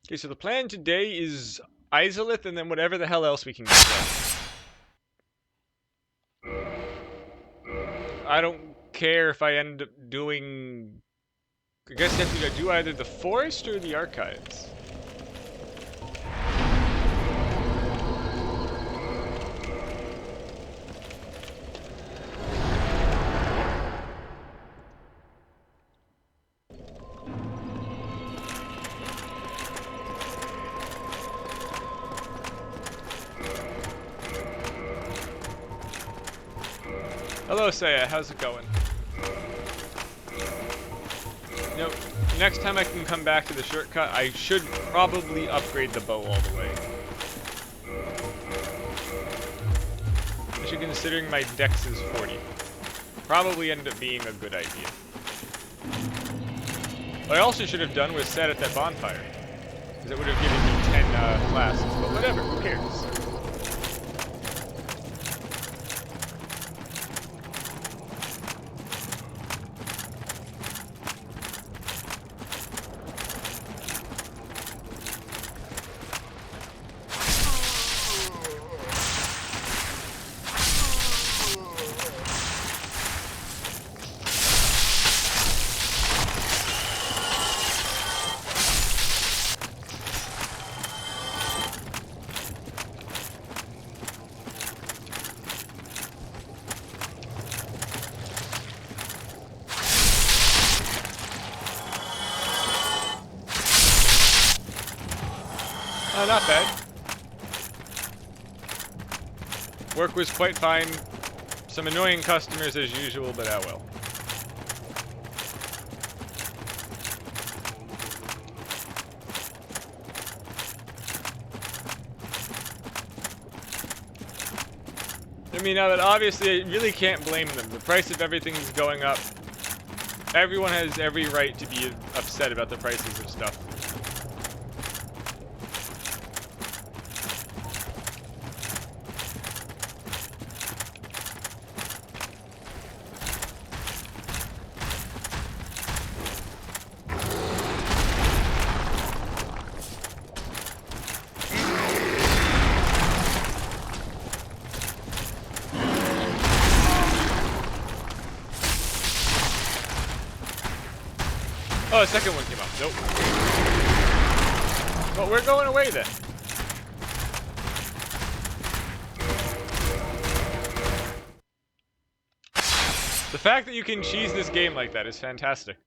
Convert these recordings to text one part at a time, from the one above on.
Okay, so the plan today is Izolith and then whatever the hell else we can get done. I don't care if I end up doing... I guess I have to do either the forest or the archives. Hello, Saya. How's it going? You know, next time I can come back to the shortcut, I should probably upgrade the bow all the way. Especially considering my dex is 40. Probably end up being a good idea. What I also should have done was set at that bonfire. Because it would have given me 10 classes. But whatever, who cares? Not bad. Work was quite fine. Some annoying customers as usual, but ah well. I mean, now that obviously I really can't blame them. The price of everything is going up. Everyone has every right to be upset about the prices of stuff. Oh, a second one came up. Nope. Well, we're going away then. The fact that you can cheese this game like that is fantastic.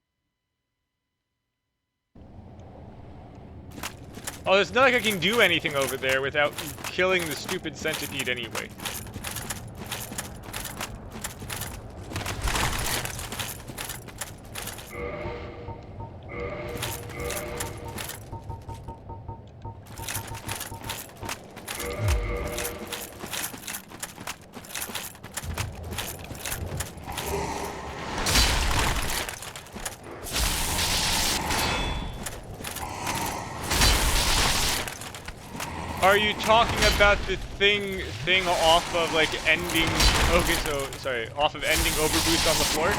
Oh, it's not like I can do anything over there without killing the stupid centipede anyway. Are you talking about the thing off of like ending? Okay, so sorry, off of ending overboost on the floor.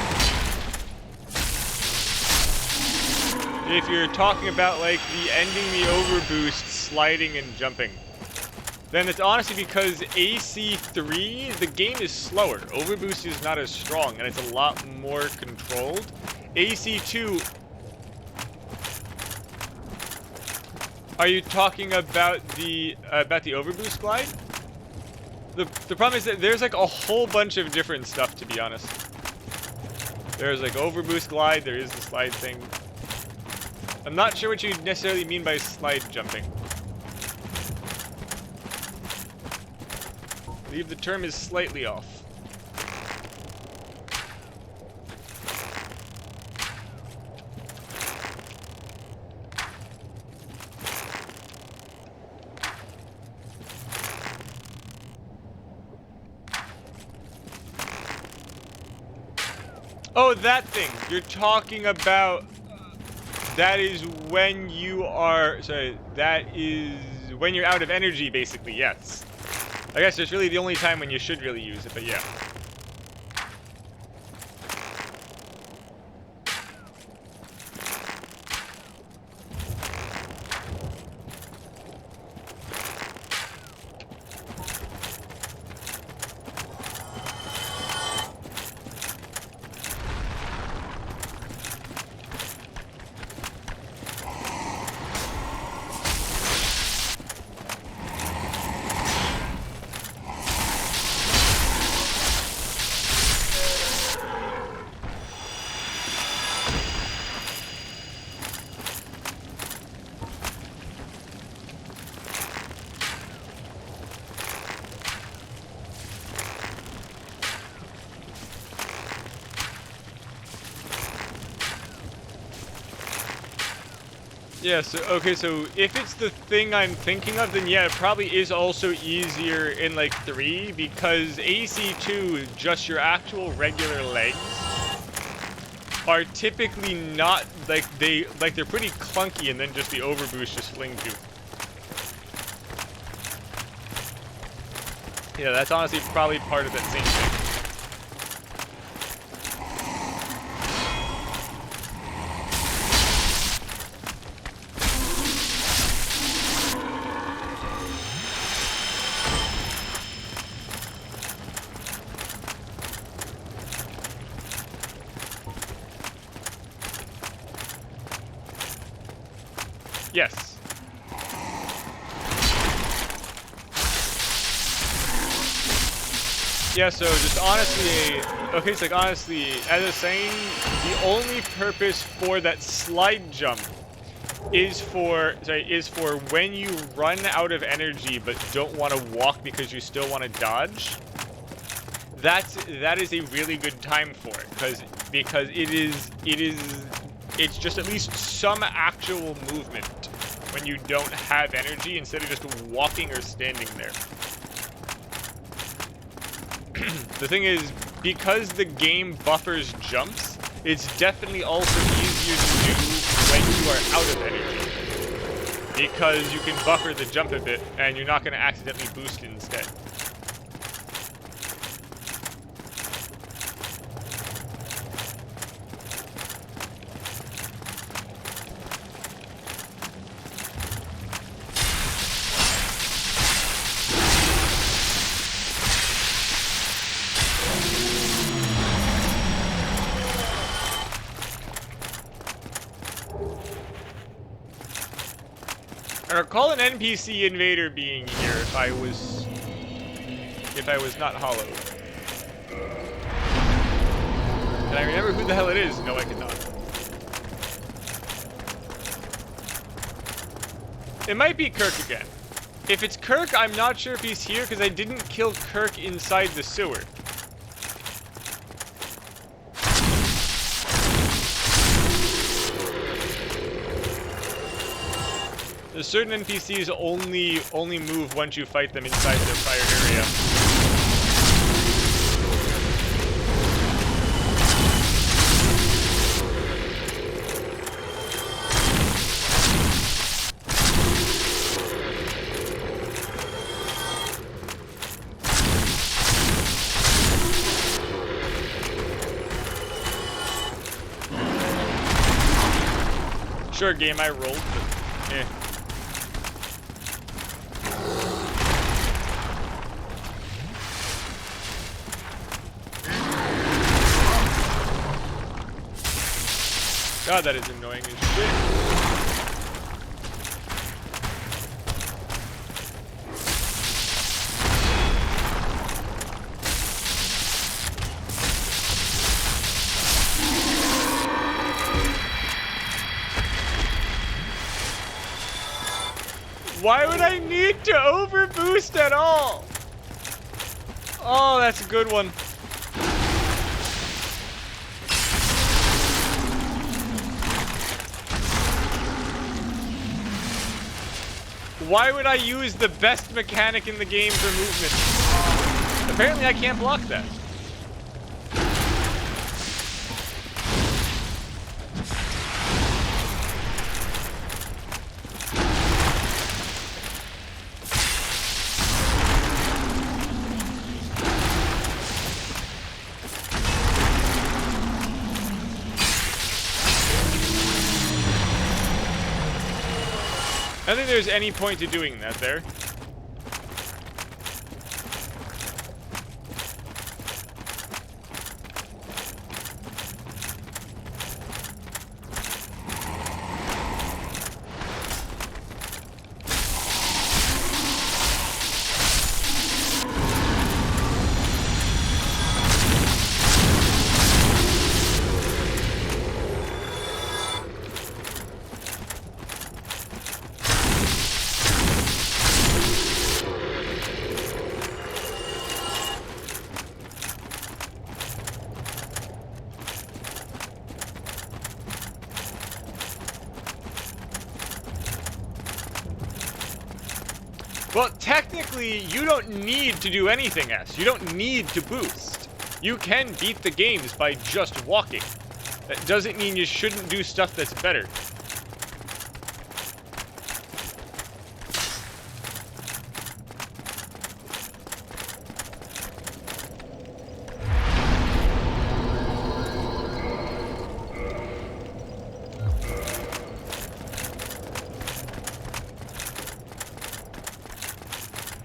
If you're talking about like the ending the overboost, sliding and jumping, then it's honestly because AC3 the game is slower. Overboost is not as strong and it's a lot more controlled. AC2. Are you talking about the overboost glide? The problem is that there's like a whole bunch of different stuff, to be honest. There's like overboost glide, there is the slide thing. I'm not sure what you necessarily mean by slide jumping. I believe the term is slightly off. Oh, that thing. You're talking about... that is when you are... sorry, that is when you're out of energy, basically, yes. I guess it's really the only time when you should really use it, but yeah. Yeah, so, okay, so if it's the thing I'm thinking of, then yeah, it probably is also easier in, like, 3, because AC2, just your actual regular legs, are typically not, like, they're pretty clunky, and then just the overboost just flings you. Yeah, that's honestly probably part of that same thing. Yes. Yeah, so just honestly, okay, so like honestly, as I was saying, the only purpose for that slide jump is for when you run out of energy but don't want to walk because you still want to dodge. That is a really good time for it, because it's just at least some actual movement when you don't have energy instead of just walking or standing there. The thing is, because the game buffers jumps, it's definitely also easier to do when you are out of energy, because you can buffer the jump a bit and you're not going to accidentally boost it instead. I recall an NPC invader being here if I was not hollow. Can I remember who the hell it is? No, I cannot. It might be Kirk again. If it's Kirk, I'm not sure if he's here because I didn't kill Kirk inside the sewer. There's certain NPCs only move once you fight them inside their fire area. Sure, game, I rolled, but eh. God, that is annoying as shit. Why would I need to overboost at all? Oh, that's a good one. Why would I use the best mechanic in the game for movement? Apparently I can't block that. I don't think there's any point to doing that there. Well, technically, you don't need to do anything else. You don't need to boost. You can beat the games by just walking. That doesn't mean you shouldn't do stuff that's better.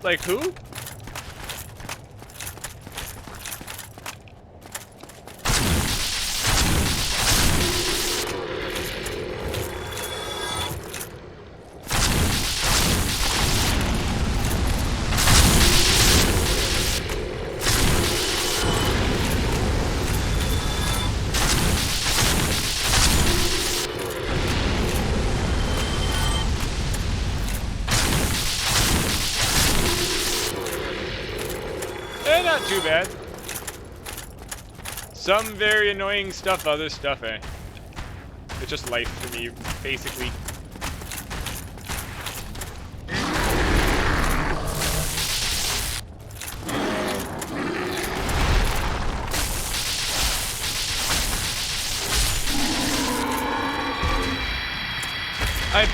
Like who? Not too bad. Some very annoying stuff, other stuff, eh? It's just life for me, basically.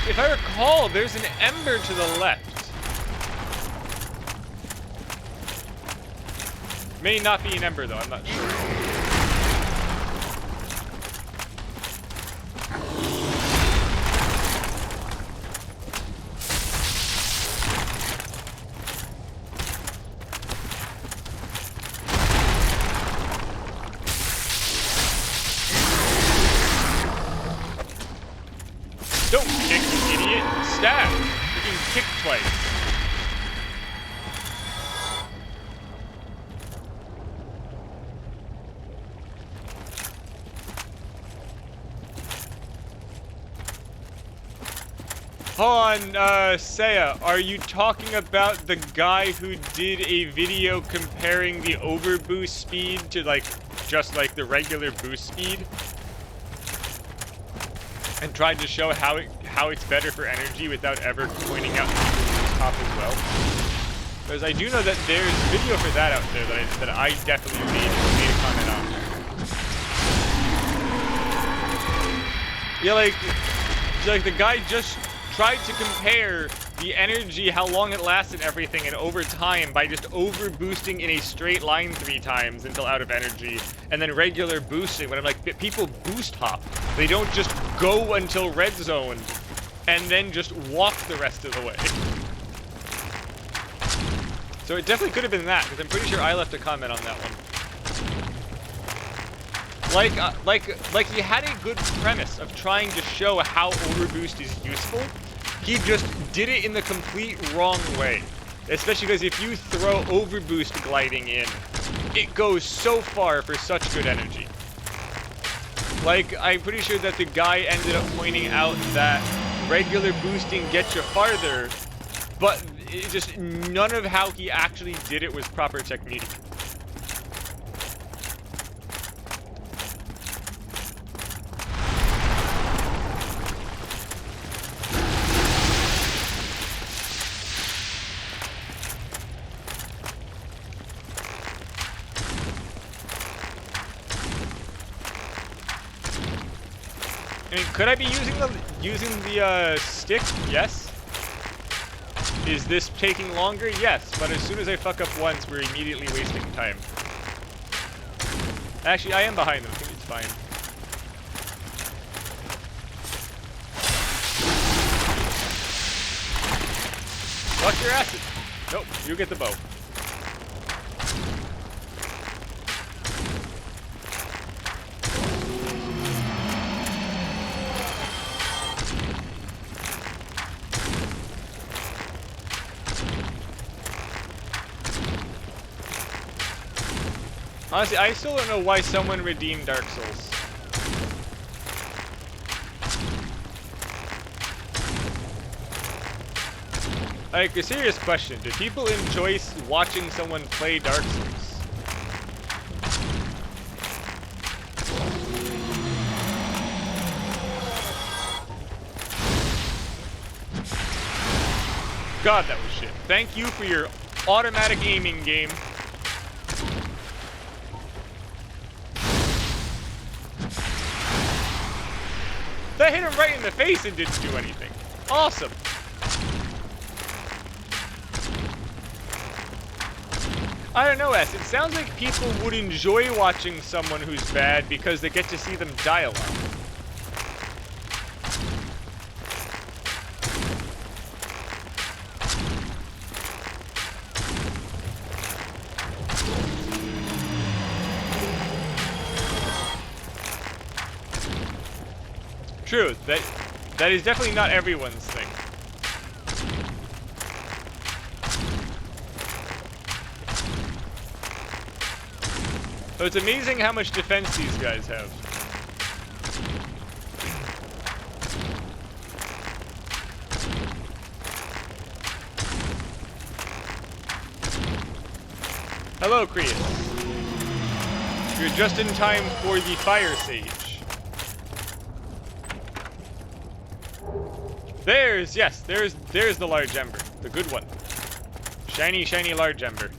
If I recall, there's an ember to the left. May not be an ember though, I'm not sure. Don't kick, you idiot! Stab! You can kick twice. Hold on, Saya, are you talking about the guy who did a video comparing the overboost speed to, like, just like the regular boost speed? And tried to show how it's better for energy without ever pointing out the boost top as well? Because I do know that there's video for that out there that I definitely made a comment on. Yeah, like the guy just tried to compare the energy, how long it lasts and everything, and over time by just over boosting in a straight line 3 times until out of energy, and then regular boosting. When I'm like, people boost hop. They don't just go until red zone and then just walk the rest of the way. So it definitely could have been that, because I'm pretty sure I left a comment on that one. Like he had a good premise of trying to show how overboost is useful. He just did it in the complete wrong way. Especially because if you throw overboost gliding in, it goes so far for such good energy. Like, I'm pretty sure that the guy ended up pointing out that regular boosting gets you farther, but it just none of how he actually did it was proper technique. I mean, could I be using the stick? Yes. Is this taking longer? Yes, but as soon as I fuck up once, we're immediately wasting time. Actually, I am behind them. I think it's fine. Fuck your acid. Nope, you get the bow. Honestly, I still don't know why someone redeemed Dark Souls. Like, a serious question. Do people enjoy watching someone play Dark Souls? God, that was shit. Thank you for your automatic aiming game. That hit him right in the face and didn't do anything. Awesome. I don't know, S. It sounds like people would enjoy watching someone who's bad because they get to see them die a lot. True, that is definitely not everyone's thing. But it's amazing how much defense these guys have. Hello, Krius. You're just in time for the fire sage. There's the large ember. The good one. Shiny, shiny large ember.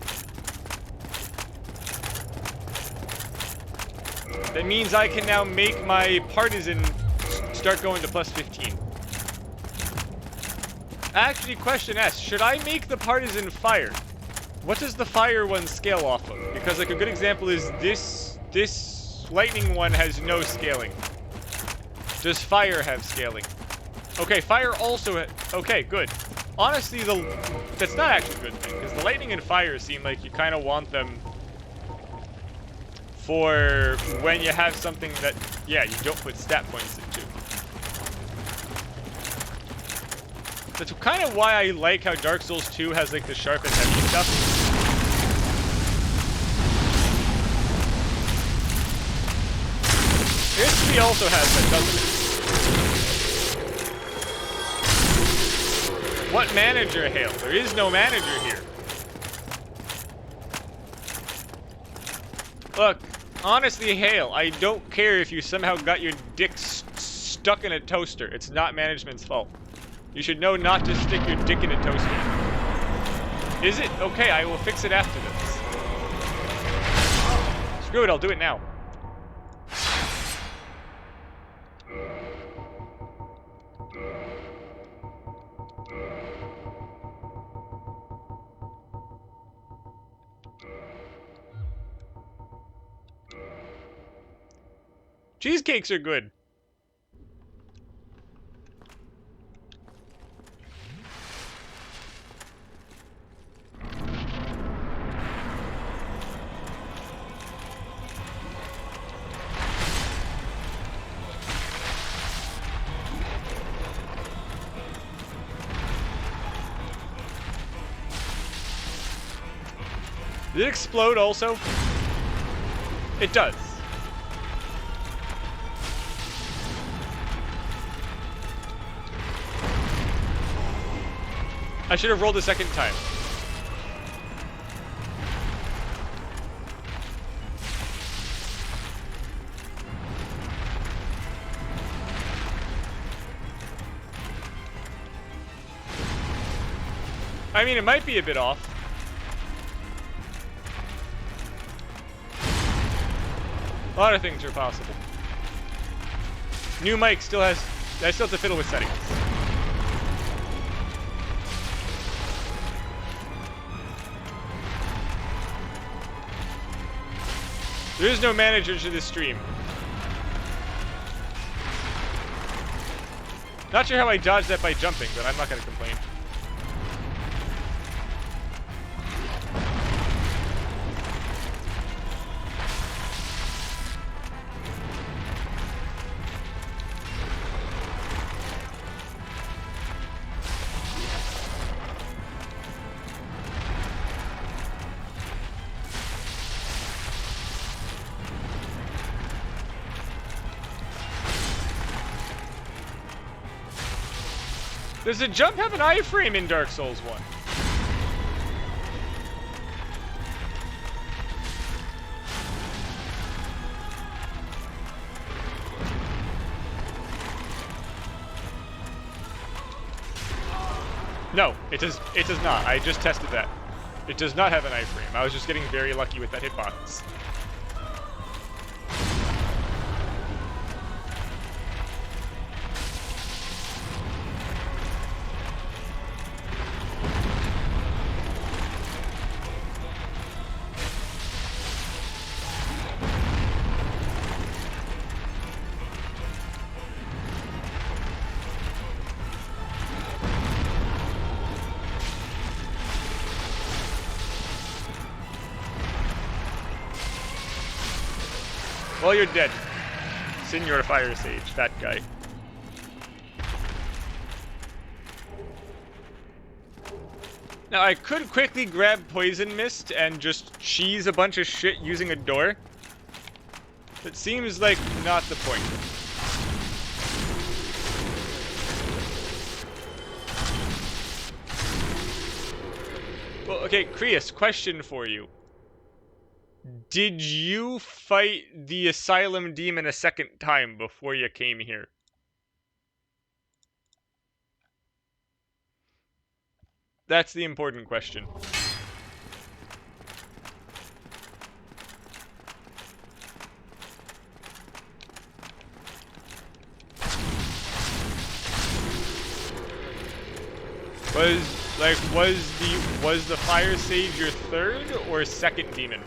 That means I can now make my partisan start going to plus 15. Actually, question S, should I make the partisan fire? What does the fire one scale off of? Because like a good example is this lightning one has no scaling. Does fire have scaling? Okay, fire also okay, good. Honestly, that's not actually a good thing, because the lightning and fire seem like you kind of want them for when you have something that, yeah, you don't put stat points into. That's kind of why I like how Dark Souls 2 has like the sharp and heavy stuff. This 3 also has that, doesn't it? What manager, Hale? There is no manager here. Look, honestly, Hale, I don't care if you somehow got your dick stuck in a toaster. It's not management's fault. You should know not to stick your dick in a toaster. Is it? Okay, I will fix it after this. Screw it, I'll do it now. Cheesecakes are good. Did it explode also? It does. I should have rolled a second time. I mean, it might be a bit off. A lot of things are possible. New mic still has... I still have to fiddle with settings. There is no manager to this stream. Not sure how I dodged that by jumping, but I'm not going to complain. Does the jump have an iframe in Dark Souls 1? No, it does not. I just tested that. It does not have an iframe. I was just getting very lucky with that hitbox. Well, you're dead. Senor Fire Sage, that guy. Now, I could quickly grab Poison Mist and just cheese a bunch of shit using a door. That seems like not the point. Well, okay, Krius, question for you. Did you fight the Asylum Demon a second time before you came here? That's the important question. Was the Fire Sage your third or second demon?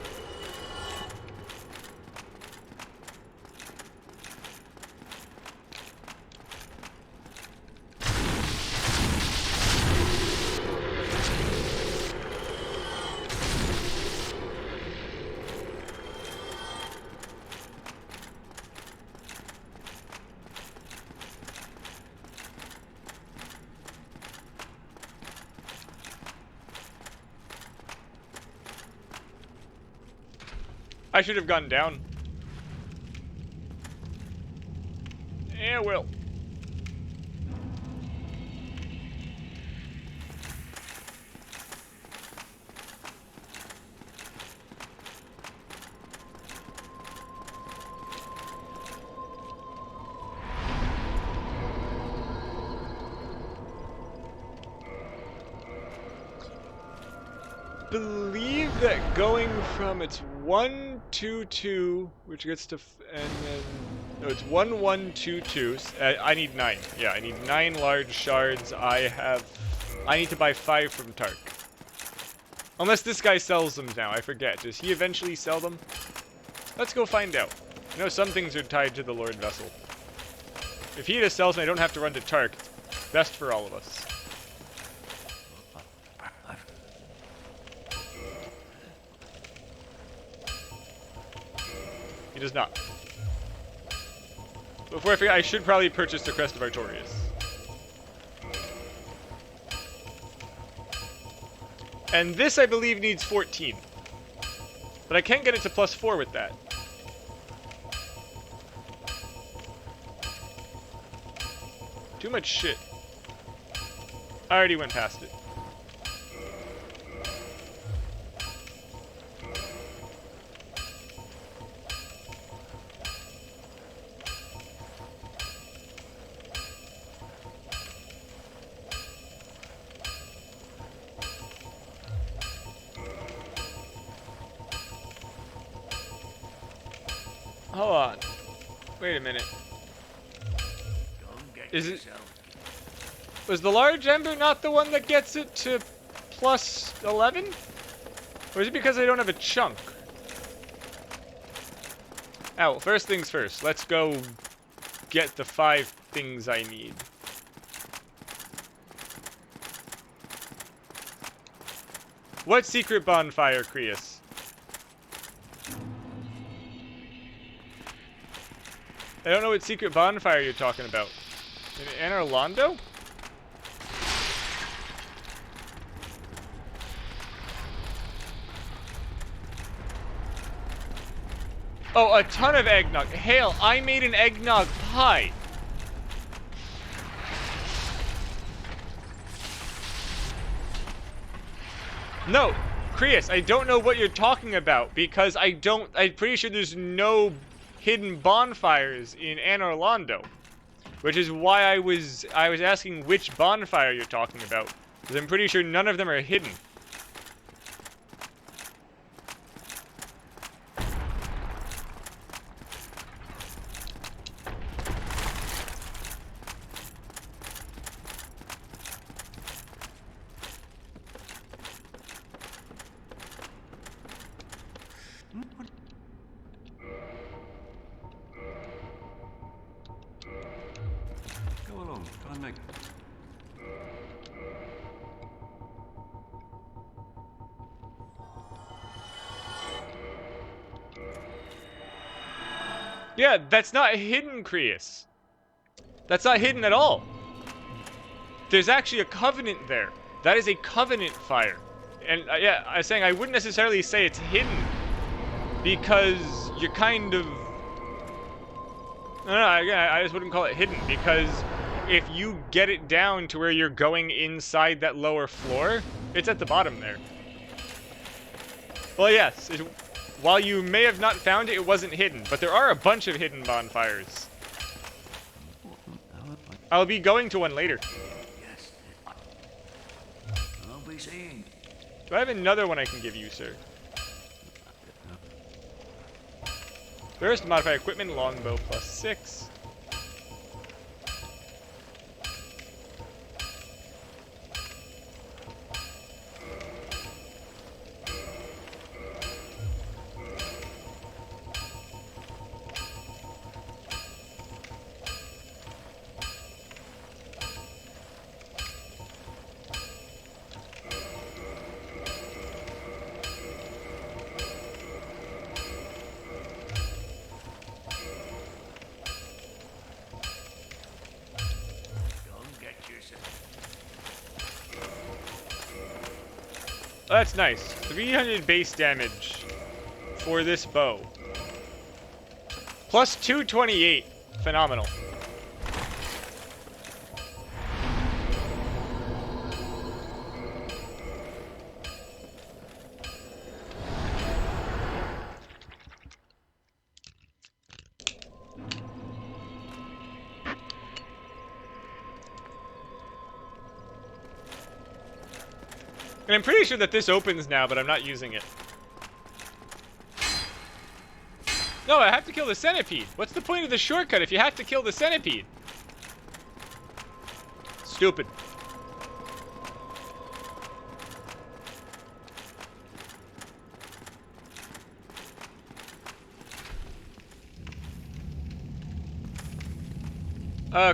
I should have gone down. Yeah, well. Believe that going from it's 1 2 2, which gets to and then no, it's 1 1 2 2. I need 9. Yeah, I need 9 large shards. I need to buy 5 from Tark. Unless this guy sells them now, I forget. Does he eventually sell them? Let's go find out. I know some things are tied to the Lord Vessel. If he just sells them, I don't have to run to Tark. Best for all of us. He does not. Before I forget, I should probably purchase the Crest of Artorias. And this, I believe, needs 14. But I can't get it to +4 with that. Too much shit. I already went past it. Hold on. Wait a minute. Is it... Was the large ember not the one that gets it to +11? Or is it because I don't have a chunk? Oh, well, first things first. Let's go get the 5 things I need. What secret bonfire, Krius? I don't know what secret bonfire you're talking about. In Orlando? Oh, a ton of eggnog. Hell, I made an eggnog pie. No, Krius, I don't know what you're talking about because I'm pretty sure there's no hidden bonfires in Anne Orlando, which is why I was asking which bonfire you're talking about. 'Cause I'm pretty sure none of them are hidden. Go along, try and make. Yeah, that's not hidden, Creus. That's not hidden at all. There's actually a covenant there. That is a covenant fire. And yeah, I was saying I wouldn't necessarily say it's hidden because you're kind of... No, I just wouldn't call it hidden because if you get it down to where you're going inside that lower floor, it's at the bottom there. Well, yes, while you may have not found it, it wasn't hidden, but there are a bunch of hidden bonfires. I'll be going to one later. Yes. I'll be seeing. Do I have another one I can give you, sir? First, modify equipment, longbow +6. Oh, that's nice. 300 base damage for this bow. Plus 228. Phenomenal. And I'm pretty sure that this opens now, but I'm not using it. No, I have to kill the centipede. What's the point of the shortcut if you have to kill the centipede? Stupid.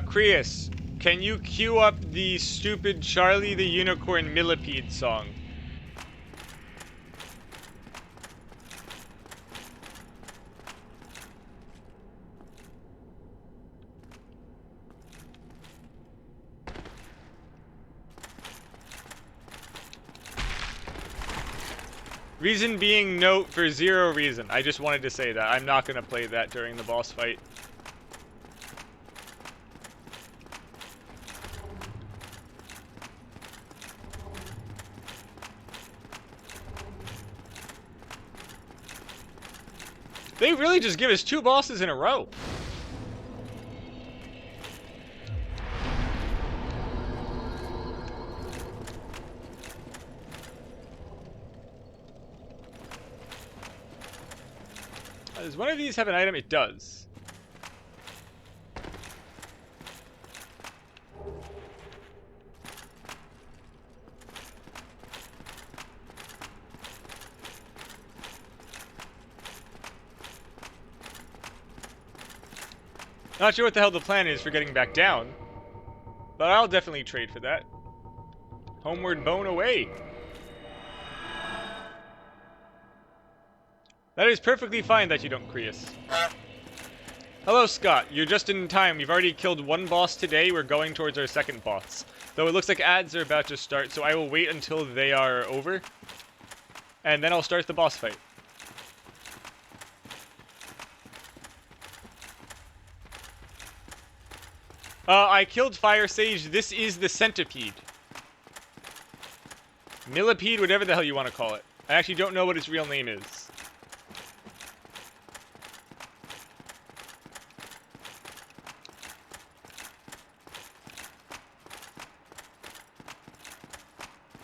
Creus, can you cue up the stupid Charlie the Unicorn Millipede song? Reason being note for zero reason. I just wanted to say that. I'm not going to play that during the boss fight. They really just give us 2 bosses in a row. Does one of these have an item? It does. Not sure what the hell the plan is for getting back down, but I'll definitely trade for that. Homeward bone away. That is perfectly fine that you don't, Creus. Hello, Scott. You're just in time. We've already killed 1 boss today. We're going towards our 2nd boss. Though it looks like ads are about to start, so I will wait until they are over. And then I'll start the boss fight. I killed Fire Sage. This is the centipede. Millipede, whatever the hell you want to call it. I actually don't know what its real name is.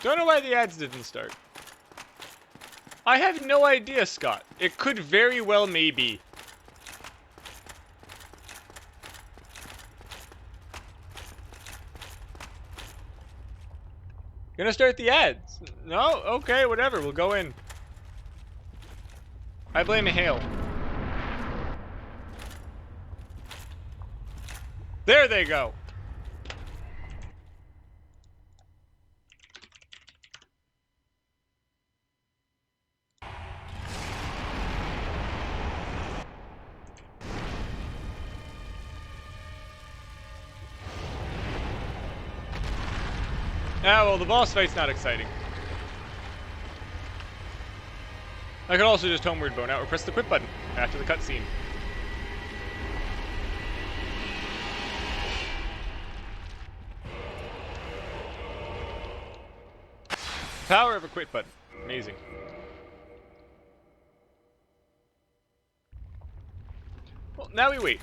Don't know why the ads didn't start. I have no idea, Scott. It could very well maybe. Gonna start the ads. No? Okay, whatever. We'll go in. I blame Hale. There they go. Ah, well, the boss fight's not exciting. I could also just homeward bone out or press the quit button after the cutscene. Power of a quit button. Amazing. Well, now we wait.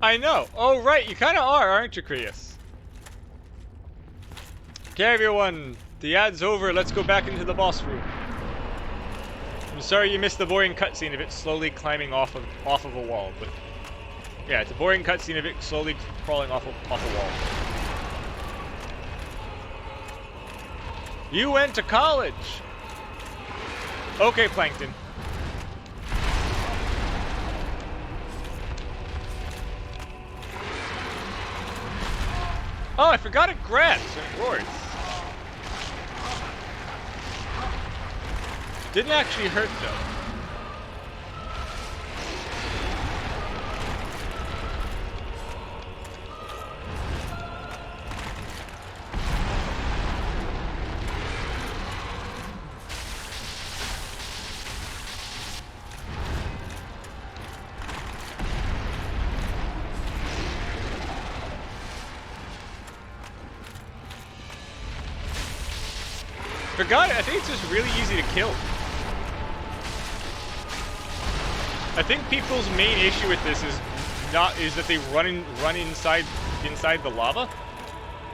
I know. Oh, right. You kind of are, aren't you, Krius? Okay, everyone. The ad's over. Let's go back into the boss room. I'm sorry you missed the boring cutscene of it slowly climbing off of a wall. But yeah, it's a boring cutscene of it slowly crawling off a wall. You went to college. Okay, Plankton. Oh, I forgot it grabs and it roars. Didn't actually hurt though. Forgot it. I think it's just really easy to kill. I think people's main issue with this is that they run inside the lava.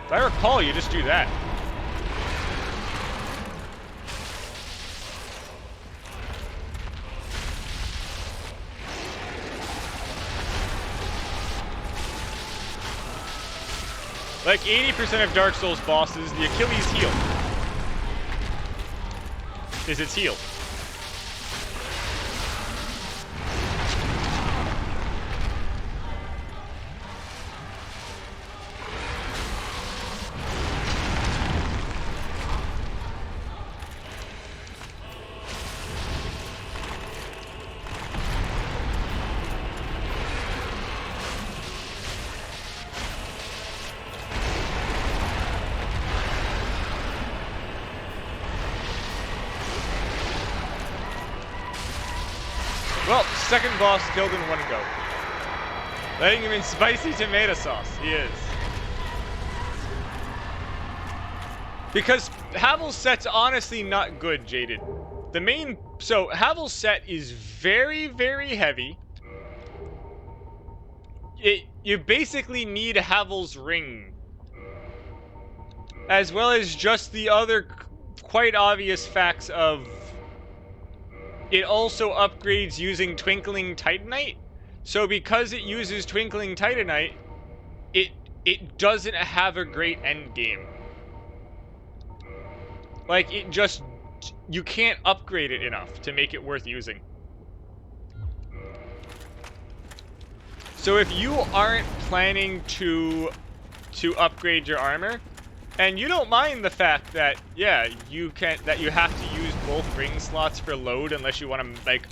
If I recall, you just do that. Like 80% of Dark Souls bosses, the Achilles heel is its heel. Well, second boss killed in one go. Letting him in spicy tomato sauce. He is. Because Havel's set's honestly not good, Jaded. So Havel's set is very, very heavy. You basically need Havel's ring. As well as just the other quite obvious facts of it also upgrades using Twinkling Titanite. So because it uses Twinkling Titanite, it doesn't have a great end game. Like, you can't upgrade it enough to make it worth using. So if you aren't planning to upgrade your armor, and you don't mind the fact that, yeah, you have to use both ring slots for load unless you want to, like,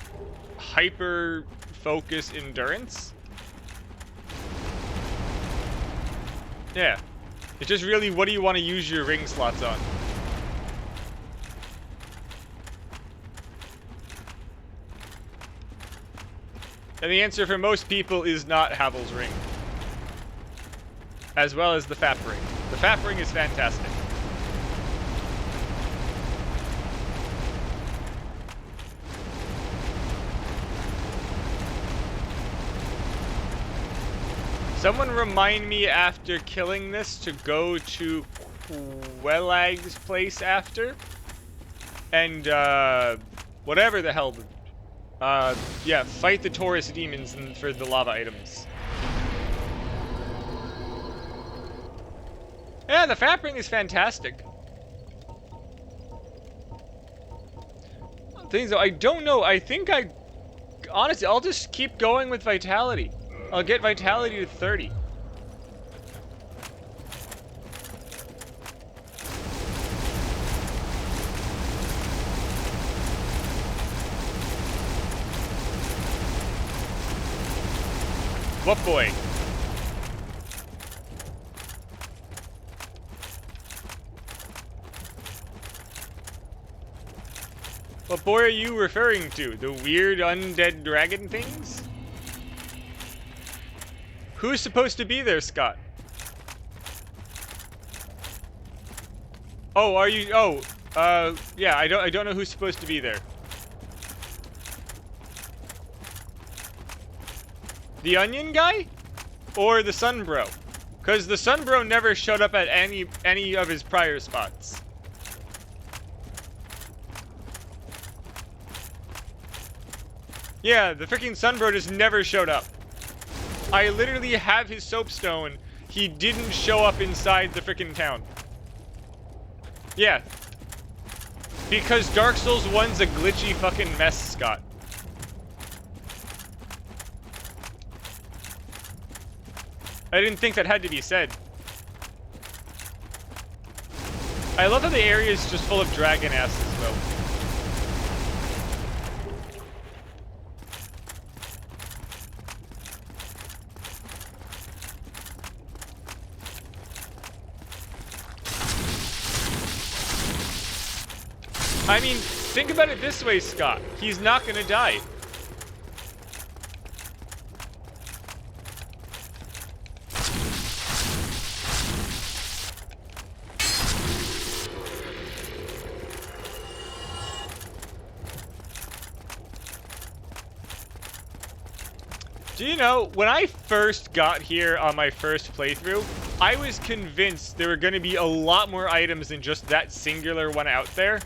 hyper focus endurance. Yeah. It's just really, what do you want to use your ring slots on? And the answer for most people is not Havel's ring. As well as the FAP ring. The FAP ring is fantastic. Someone remind me after killing this to go to Quellag's place after. And, whatever the hell. Yeah, fight the Taurus demons for the lava items. Yeah, the FAP ring is fantastic. Things though, I don't know. I think honestly, I'll just keep going with Vitality. I'll get Vitality to 30. What boy? What boy are you referring to? The weird undead dragon things? Who's supposed to be there, Scott? Oh, are you? Oh, yeah. I don't know who's supposed to be there. The onion guy, or the Sunbro? Because the Sunbro never showed up at any of his prior spots. Yeah, the freaking Sunbro just never showed up. I literally have his soapstone. He didn't show up inside the freaking town. Yeah. Because Dark Souls 1's a glitchy fucking mess, Scott. I didn't think that had to be said. I love how the area is just full of dragon asses, though. I mean, think about it this way, Scott. He's not gonna die. Do you know, when I first got here on my first playthrough, I was convinced there were going to be a lot more items than just that singular one out there.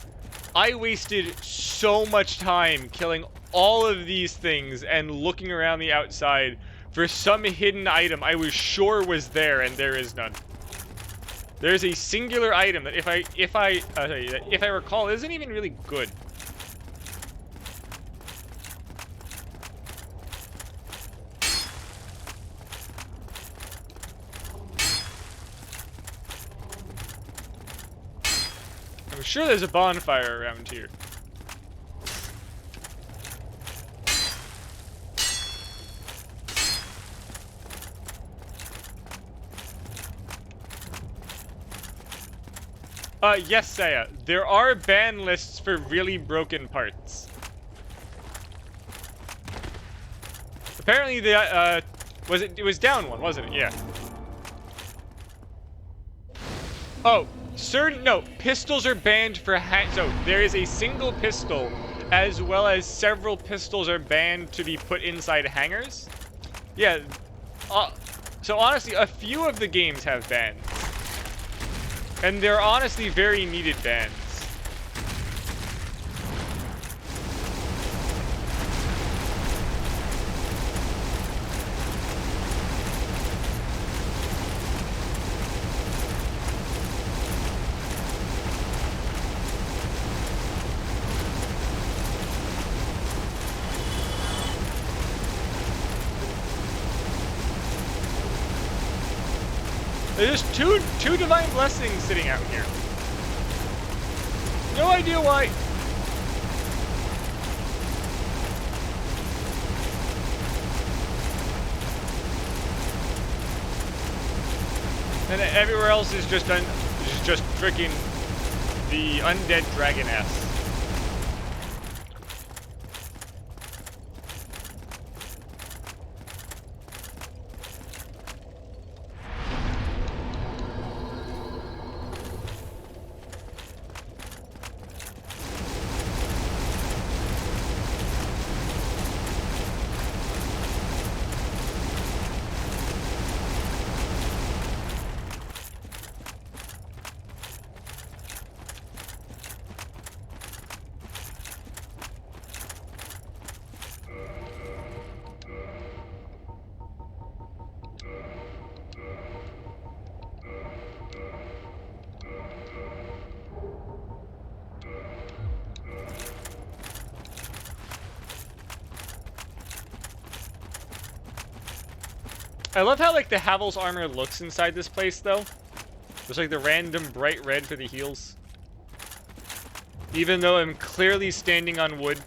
I wasted so much time killing all of these things and looking around the outside for some hidden item I was sure was there, and there is none. There's a singular item that if I recall isn't even really good. I'm sure there's a bonfire around here. Yes, Saya. There are ban lists for really broken parts. Apparently, it was down one, wasn't it? Yeah. Oh, pistols are banned for so there is a single pistol, as well as several pistols are banned to be put inside hangars. Yeah. So honestly, a few of the games have bans. And they're honestly very needed bans. There's two divine blessings sitting out here. No idea why. And everywhere else is just freaking the undead dragoness. I love how, like, the Havel's armor looks inside this place, though. There's, like, the random bright red for the heels. Even though I'm clearly standing on wood.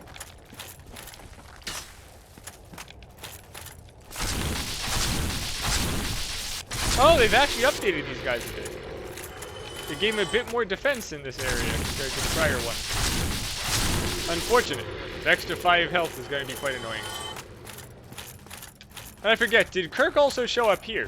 Oh, they've actually updated these guys a bit. They gave them a bit more defense in this area compared to the prior one. Unfortunate. The extra 5 health is going to be quite annoying. And I forget, did Kirk also show up here?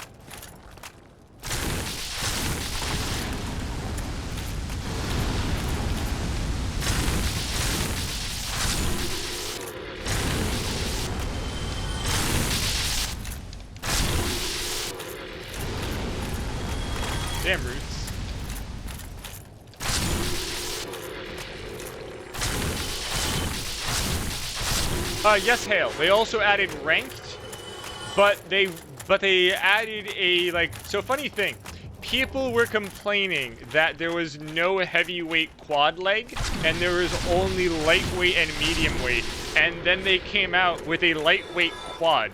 Damn roots. Yes, Hale. They also added ranked, but they added a, like, so funny thing. People were complaining that there was no heavyweight quad leg, and there was only lightweight and medium weight, and then they came out with a lightweight quad.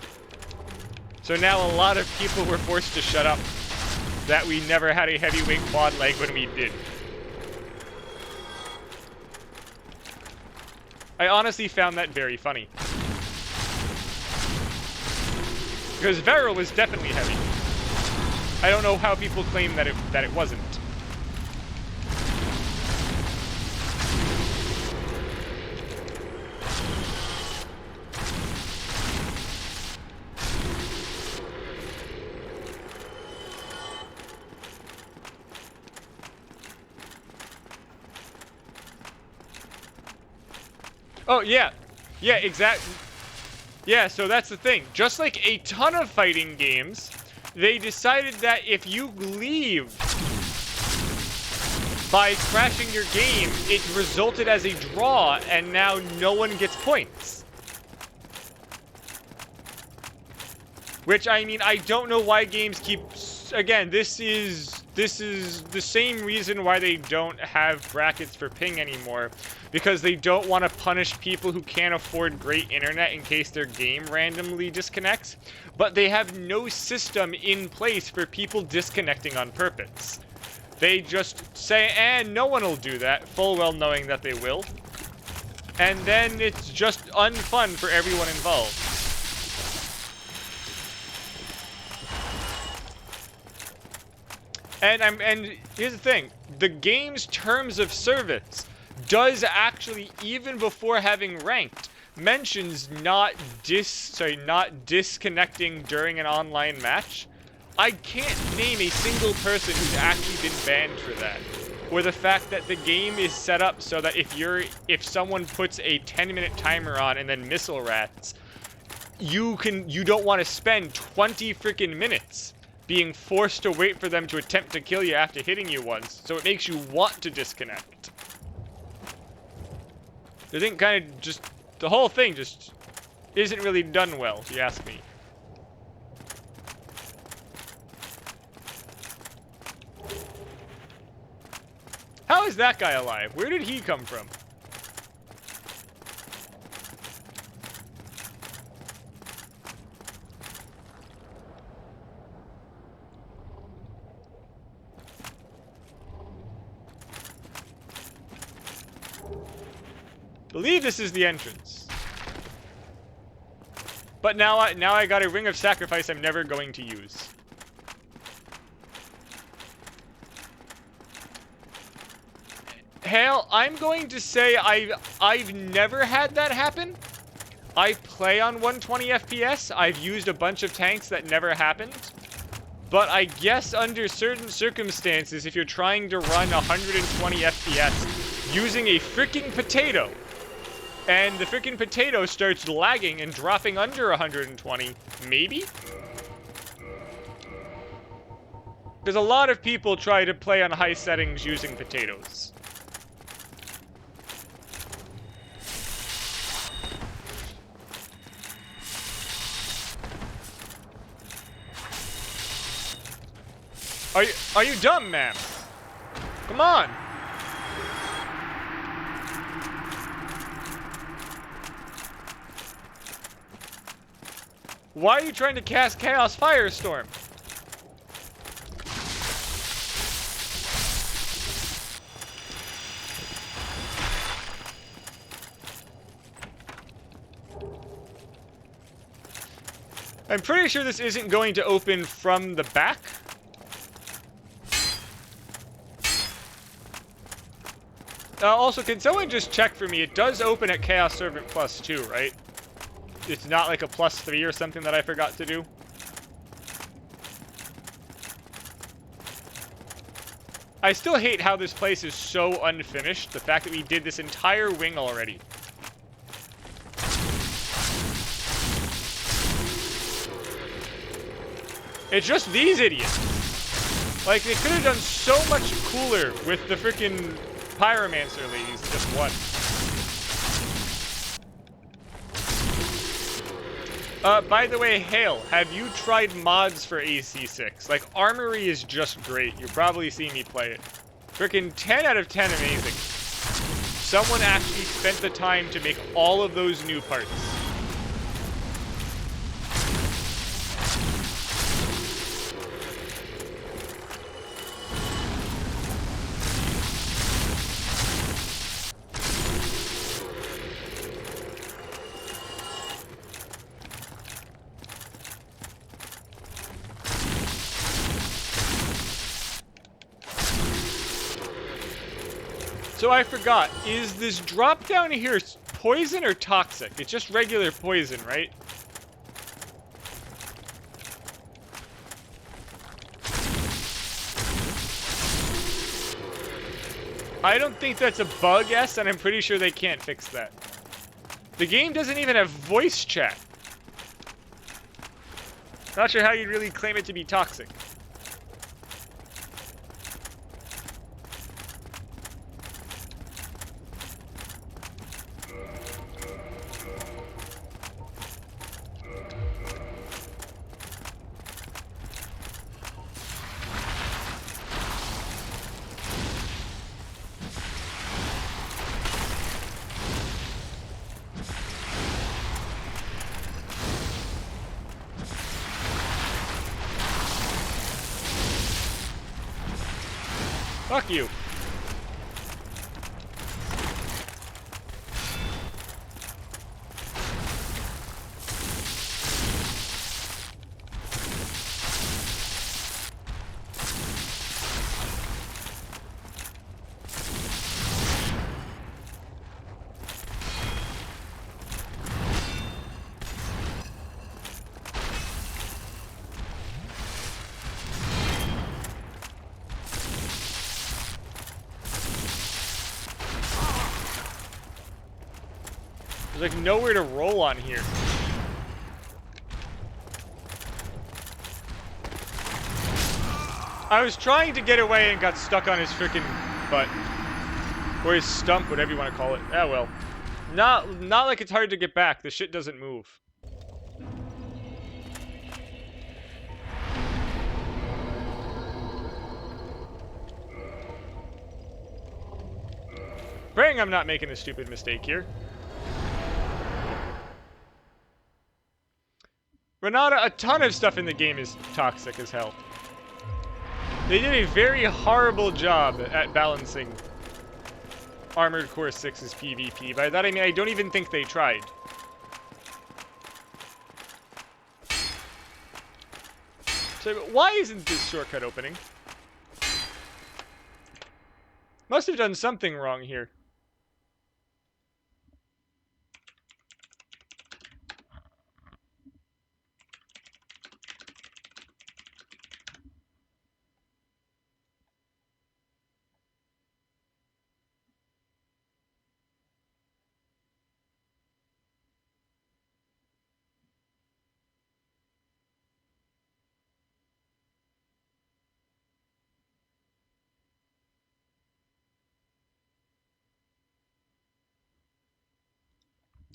So now a lot of people were forced to shut up that we never had a heavyweight quad leg when we did. I honestly found that very funny. Because Vero was definitely heavy. I don't know how people claim that it wasn't. Oh, yeah. Yeah, exactly. Yeah, so that's the thing. Just like a ton of fighting games, they decided that if you leave by crashing your game, it resulted as a draw, and now no one gets points. Which, I mean, I don't know why games keep... Again, this is the same reason why they don't have brackets for ping anymore. Because they don't want to punish people who can't afford great internet in case their game randomly disconnects. But they have no system in place for people disconnecting on purpose. They just say, and no one will do that, full well knowing that they will. And then it's just unfun for everyone involved. And here's the thing, the game's terms of service does actually, even before having ranked, mentions not disconnecting during an online match. I can't name a single person who's actually been banned for that. Or the fact that the game is set up so that if someone puts a 10-minute timer on and then missile rats, you don't want to spend 20 freaking minutes being forced to wait for them to attempt to kill you after hitting you once, so it makes you want to disconnect. The thing kind of just, the whole thing just isn't really done well, if you ask me. How is that guy alive? Where did he come from? I believe this is the entrance. But now I got a ring of sacrifice I'm never going to use. Hale, I'm going to say I've never had that happen. I play on 120 FPS. I've used a bunch of tanks that never happened. But I guess under certain circumstances, if you're trying to run 120 FPS using a freaking potato, and the freaking potato starts lagging and dropping under 120, maybe? Because a lot of people try to play on high settings using potatoes. Are you dumb, ma'am? Come on. Why are you trying to cast Chaos Firestorm? I'm pretty sure this isn't going to open from the back. Also, can someone just check for me? It does open at Chaos Servant +2, right? It's not like a +3 or something that I forgot to do. I still hate how this place is so unfinished. The fact that we did this entire wing already. It's just these idiots. Like, they could have done so much cooler with the freaking Pyromancer ladies in just one. By the way, Hale, have you tried mods for AC6? Like, Armory is just great. You've probably seen me play it. Freaking 10 out of 10 amazing. Someone actually spent the time to make all of those new parts. So I forgot, is this drop down here poison or toxic? It's just regular poison, right? I don't think that's a bug, S, and I'm pretty sure they can't fix that. The game doesn't even have voice chat. Not sure how you'd really claim it to be toxic. Fuck you. There's like nowhere to roll on here. I was trying to get away and got stuck on his freaking butt. Or his stump, whatever you want to call it. Ah, well. Not like it's hard to get back. The shit doesn't move. Praying I'm not making a stupid mistake here. Renata, a ton of stuff in the game is toxic as hell. They did a very horrible job at balancing Armored Core 6's PvP. By that I mean I don't even think they tried. So why isn't this shortcut opening? Must have done something wrong here.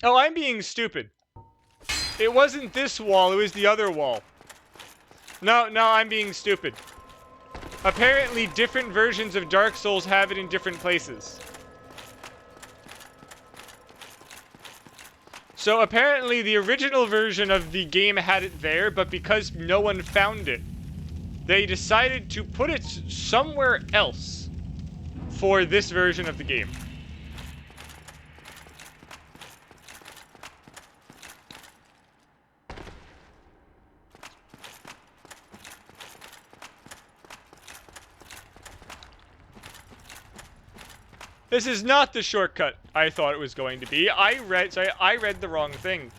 Oh, I'm being stupid. It wasn't this wall, it was the other wall. No, I'm being stupid. Apparently, different versions of Dark Souls have it in different places. So apparently, the original version of the game had it there, but because no one found it, they decided to put it somewhere else for this version of the game. This is not the shortcut I thought it was going to be. I read the wrong thing.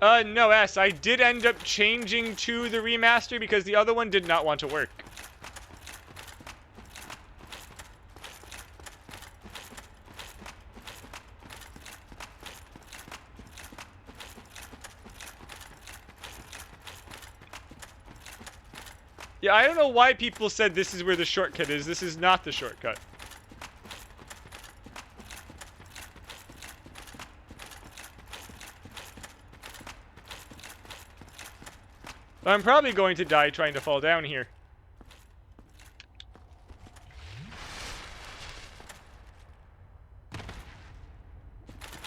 No, S. I did end up changing to the remaster because the other one did not want to work. Yeah, I don't know why people said this is where the shortcut is. This is not the shortcut. I'm probably going to die trying to fall down here.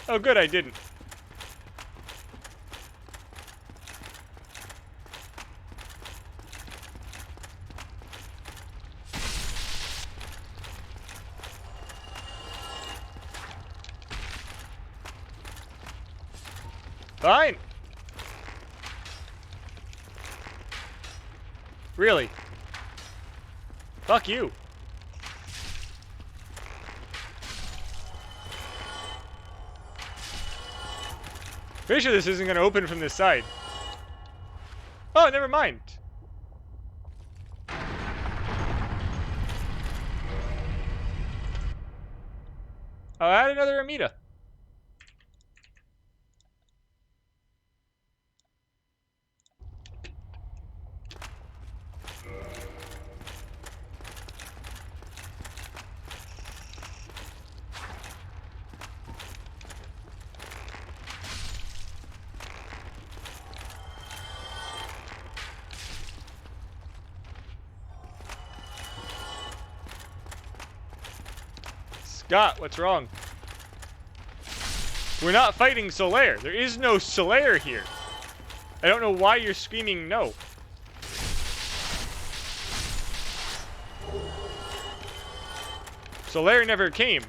Oh, good, I didn't. Fine. Really? Fuck you. Pretty sure this isn't going to open from this side. Oh, never mind. I'll add another Amita. Scott, what's wrong? We're not fighting Solaire. There is no Solaire here. I don't know why you're screaming no. Solaire never came.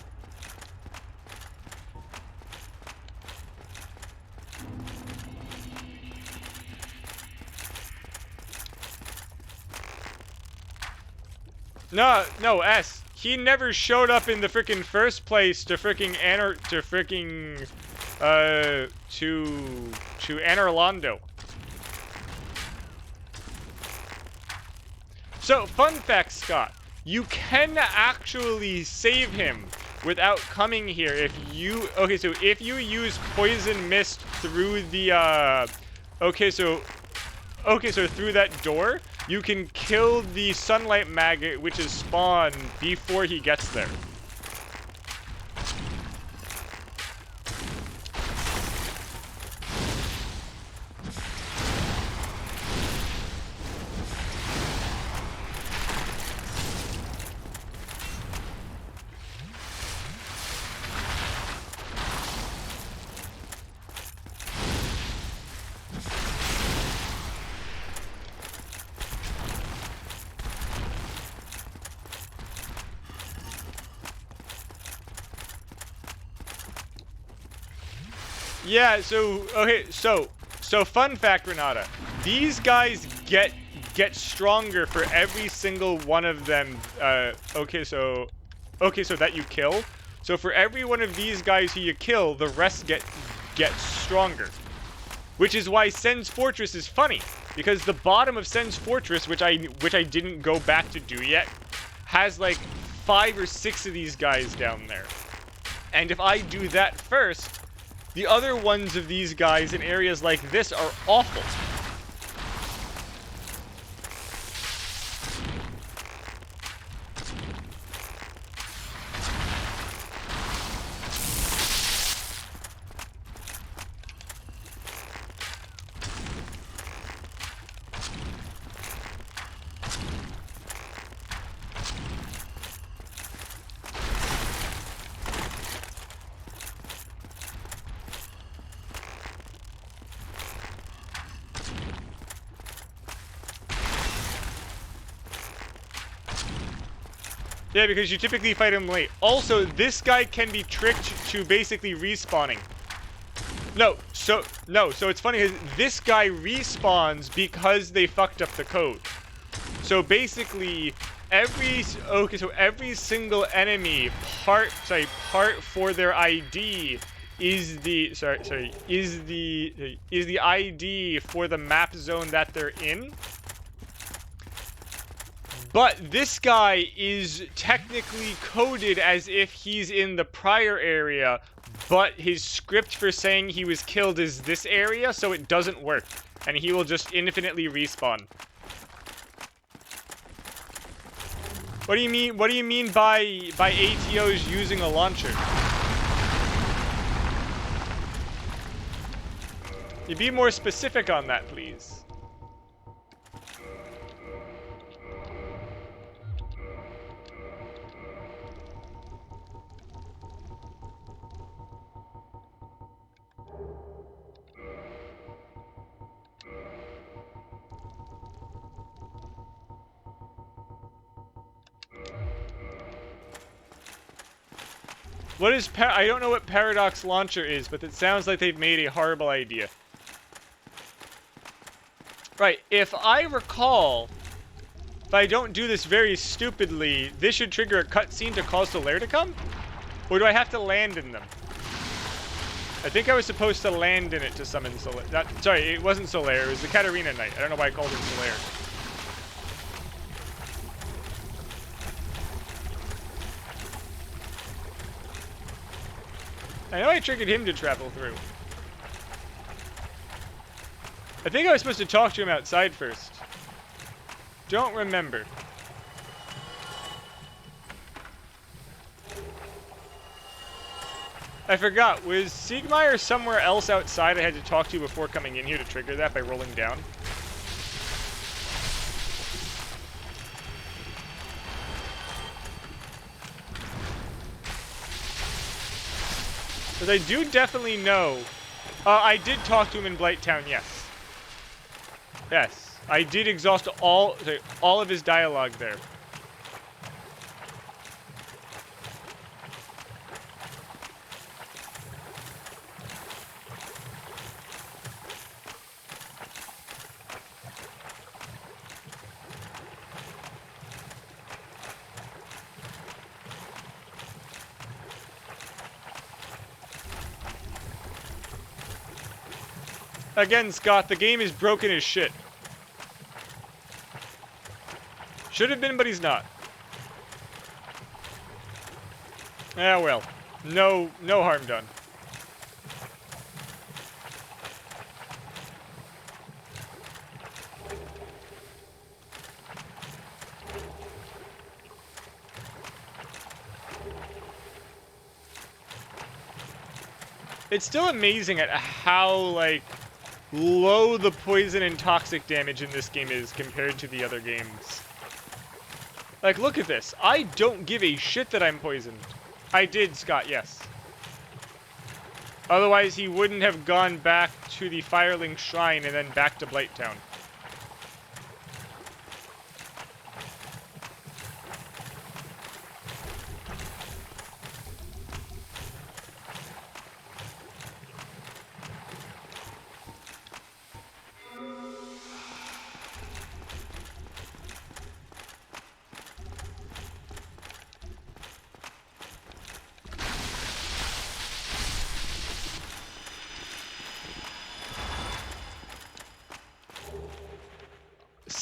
No, S. He never showed up in the frickin' first place to frickin' to Anor Londo. So, fun fact, Scott. You can actually save him without coming here if you... Okay, so if you use Poison Mist through the, so through that door, you can kill the Sunlight Maggot, which is spawned before he gets there. Yeah, so, okay, so So fun fact, Renata, these guys get stronger for every single one of them. Okay, so that you kill. So for every one of these guys who you kill, the rest get stronger. Which is why Sen's Fortress is funny, because the bottom of Sen's Fortress, which I didn't go back to do yet, has like 5 or 6 of these guys down there. And if I do that first, the other ones of these guys in areas like this are awful. Yeah, because you typically fight him late. Also, this guy can be tricked to basically respawning. So it's funny because this guy respawns because they fucked up the code. So basically, every single enemy part for their ID is the ID for the map zone that they're in. But this guy is technically coded as if he's in the prior area, but his script for saying he was killed is this area, so it doesn't work. And he will just infinitely respawn. What do you mean? What do you mean by ATOs using a launcher? You be more specific on that, please. I don't know what Paradox Launcher is, but it sounds like they've made a horrible idea. Right, if I recall, if I don't do this very stupidly, this should trigger a cutscene to cause Solaire to come? Or do I have to land in them? I think I was supposed to land in it to summon Solaire. Sorry, it wasn't Solaire, it was the Katarina Knight. I don't know why I called him Solaire. I know I triggered him to travel through. I think I was supposed to talk to him outside first. Don't remember. I forgot. Was Siegmeyer somewhere else outside I had to talk to before coming in here to trigger that by rolling down? Because I do definitely know. I did talk to him in Blighttown, yes. Yes. I did exhaust all of his dialogue there. Again, Scott, the game is broken as shit. Should have been, but he's not. Ah, well. No harm done. It's still amazing at how, like, low the poison and toxic damage in this game is compared to the other games. Like, look at this. I don't give a shit that I'm poisoned. I did, Scott, yes. Otherwise, he wouldn't have gone back to the Firelink Shrine and then back to Blighttown.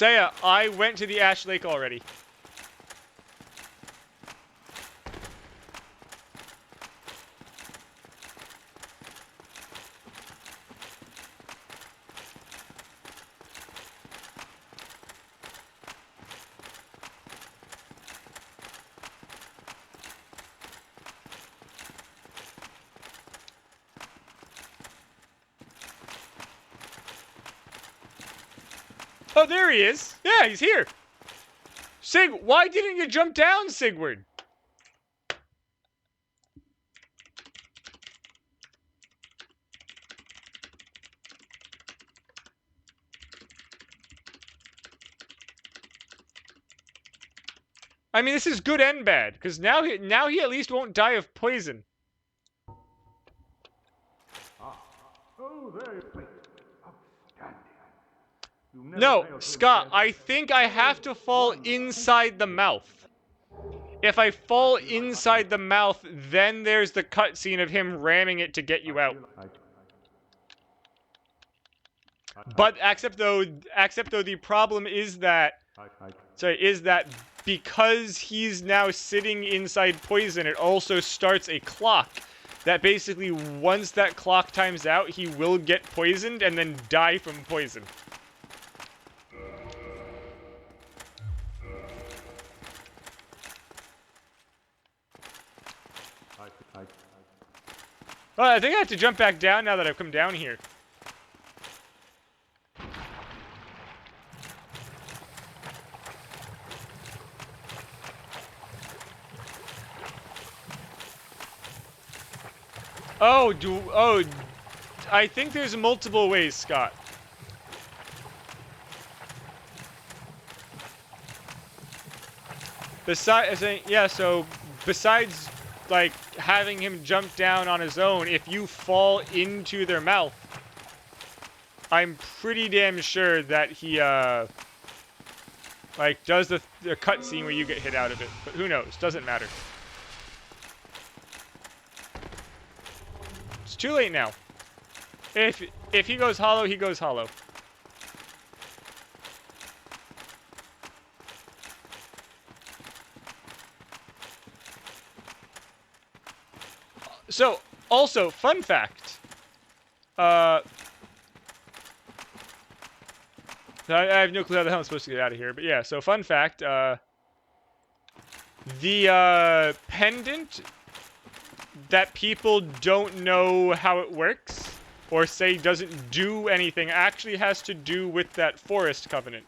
Saya, I went to the Ash Lake already. Oh, there he is. Yeah, he's here. Sig, why didn't you jump down, Sigward? I mean, this is good and bad, because now he at least won't die of poison. Oh, there you are. Outstanding. No, Scott, I think I have to fall inside the mouth. If I fall inside the mouth, then there's the cutscene of him ramming it to get you out. But except though the problem is that because he's now sitting inside poison, it also starts a clock that basically once that clock times out, he will get poisoned and then die from poison. Well, I think I have to jump back down now that I've come down here. Oh, I think there's multiple ways, Scott. Besides, like, having him jump down on his own, if you fall into their mouth, I'm pretty damn sure that he, like, does the cutscene where you get hit out of it. But who knows? Doesn't matter. It's too late now. If he goes hollow, he goes hollow. So, also, fun fact. I have no clue how the hell I'm supposed to get out of here, but yeah, so fun fact, the pendant that people don't know how it works, or say doesn't do anything, actually has to do with that forest covenant.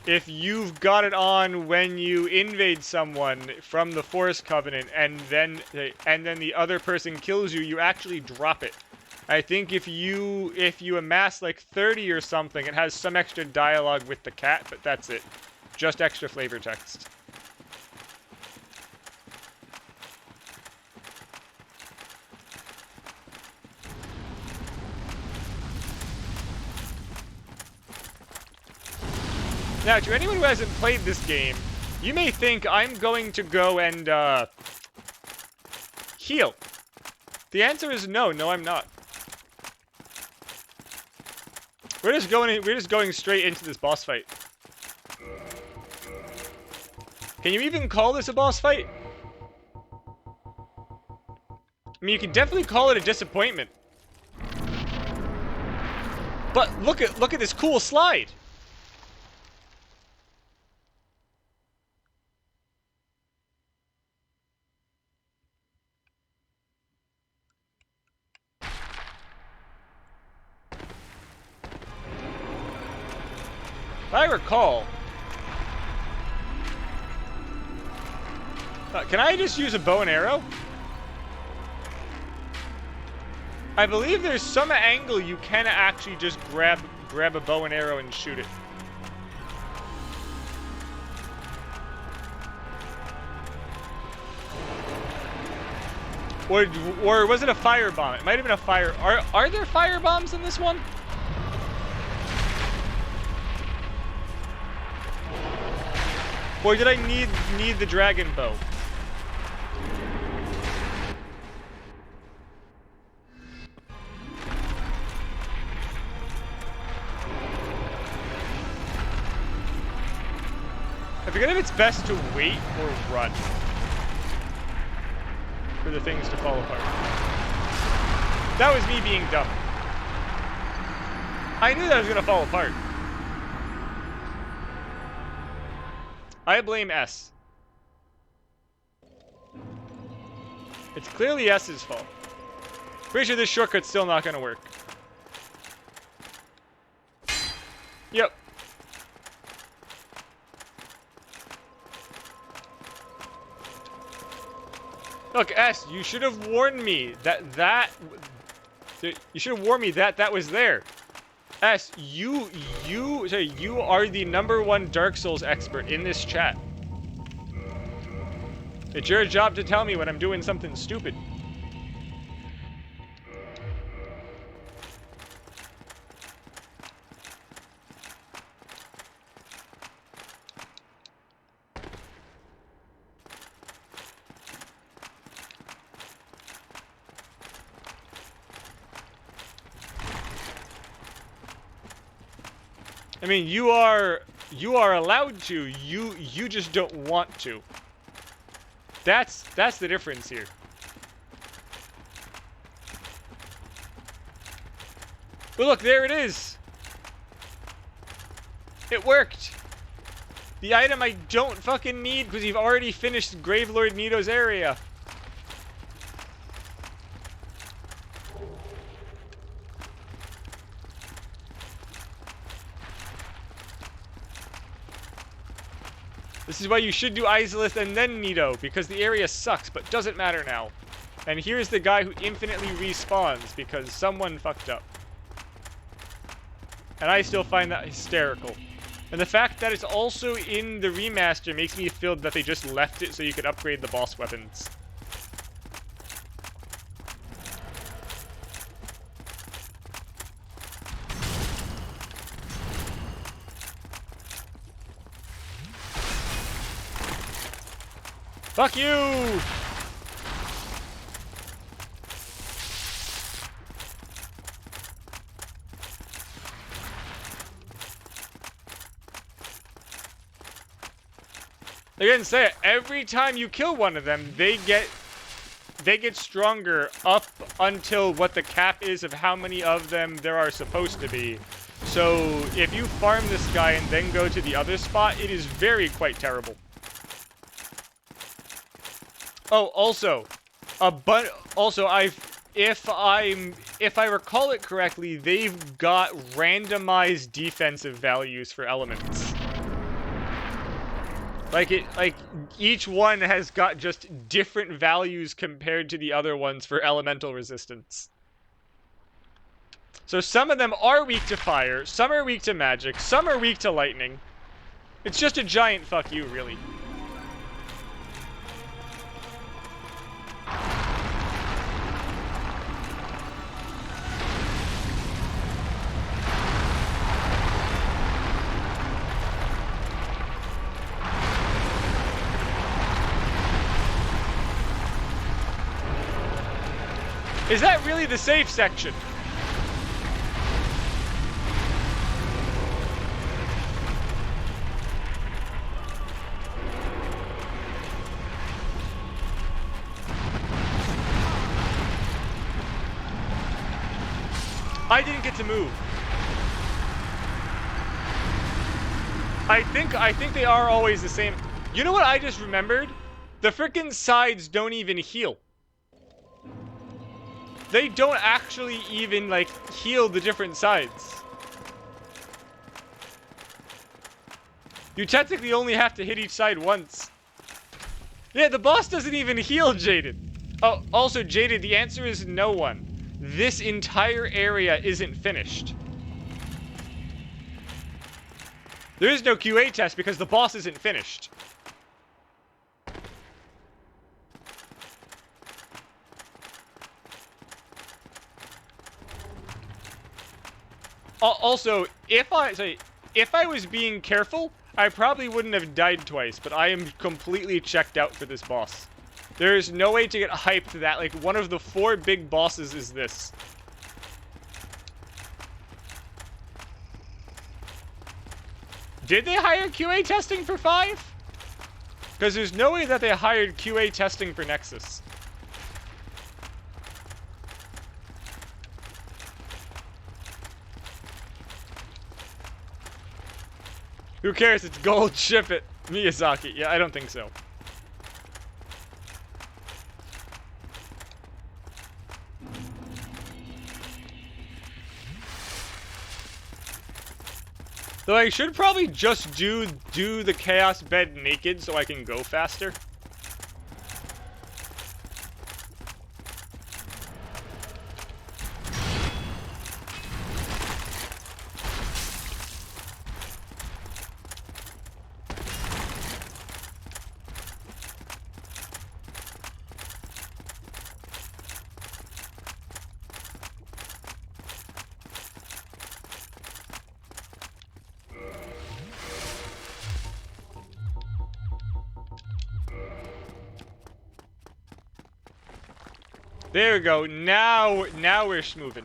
If you've got it on when you invade someone from the forest covenant, and then the other person kills you, you actually drop it. I think if you amass like 30 or something, it has some extra dialogue with the cat, but that's it. Just extra flavor text. Now, to anyone who hasn't played this game, you may think I'm going to go and heal. The answer is no, I'm not. We're just going straight into this boss fight. Can you even call this a boss fight? I mean, you can definitely call it a disappointment. But look at this cool slide. If I recall... can I just use a bow and arrow? I believe there's some angle you can actually just grab a bow and arrow and shoot it. Or was it a fire bomb? It might have been a fire... Are there fire bombs in this one? Or did I need the dragon bow? I forget if it's best to wait or run for the things to fall apart. That was me being dumb. I knew that was gonna fall apart. I blame S. It's clearly S's fault. Pretty sure this shortcut's still not gonna work. Yep. Look, S, you should have warned me that you should have warned me that was there. S, you are the #1 Dark Souls expert in this chat. It's your job to tell me when I'm doing something stupid. I mean, you are allowed to. You just don't want to. That's the difference here. But look, there it is. It worked. The item I don't fucking need because you've already finished Gravelord Nito's area. This is why you should do Izalith and then Nito, because the area sucks, but doesn't matter now. And here's the guy who infinitely respawns because someone fucked up. And I still find that hysterical. And the fact that it's also in the remaster makes me feel that they just left it so you could upgrade the boss weapons. Fuck you! I didn't say it. Every time you kill one of them, they get stronger up until what the cap is of how many of them there are supposed to be. So if you farm this guy and then go to the other spot, it is quite terrible. Oh, also, if I recall it correctly, they've got randomized defensive values for elements. Like each one has got just different values compared to the other ones for elemental resistance. So some of them are weak to fire, some are weak to magic, some are weak to lightning. It's just a giant fuck you, really. Is that really the safe section? I didn't get to move. I think they are always the same. You know what I just remembered? The frickin' sides don't even heal. They don't actually even, like, heal the different sides. You technically only have to hit each side once. Yeah, the boss doesn't even heal Jaded. Oh, also, Jaded, the answer is no one. This entire area isn't finished. There is no QA test because the boss isn't finished. Also, if I was being careful, I probably wouldn't have died twice, but I am completely checked out for this boss. There is no way to get hyped that, like, one of the 4 big bosses is this. Did they hire QA testing for 5? Because there's no way that they hired QA testing for Nexus. Who cares? It's gold. Ship it. Miyazaki. Yeah, I don't think so. Though I should probably just do the chaos bed naked so I can go faster. There we go. Now we're schmoving.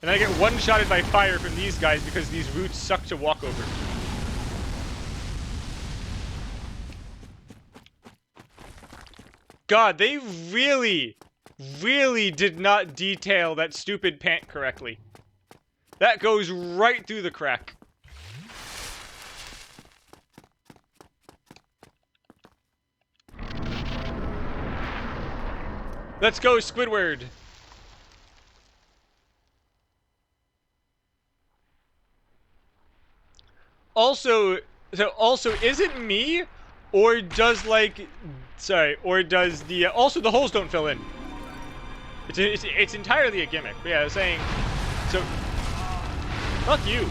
And I get one-shotted by fire from these guys because these roots suck to walk over. God, they really did not detail that stupid pant correctly. That goes right through the crack. Let's go, Squidward. Also, is it me, or does or does the also the holes don't fill in? It's entirely a gimmick. But yeah, I was saying. So, fuck you.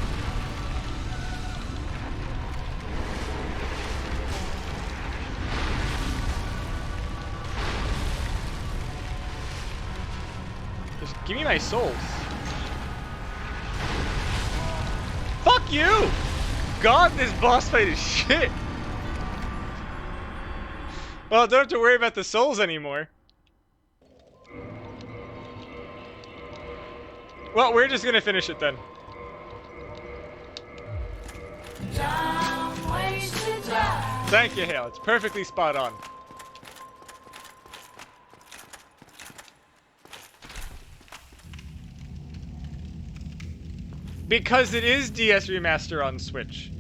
Just give me my souls. Fuck you! God, this boss fight is shit. Well, don't have to worry about the souls anymore. Well, we're just gonna finish it then. Thank you, Hale. It's perfectly spot on. Because it is DS Remaster on Switch.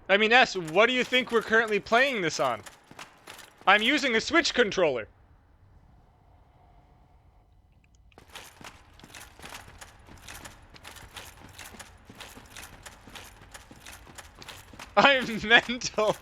I mean, S, what do you think we're currently playing this on? I'm using a Switch controller. I'm mental.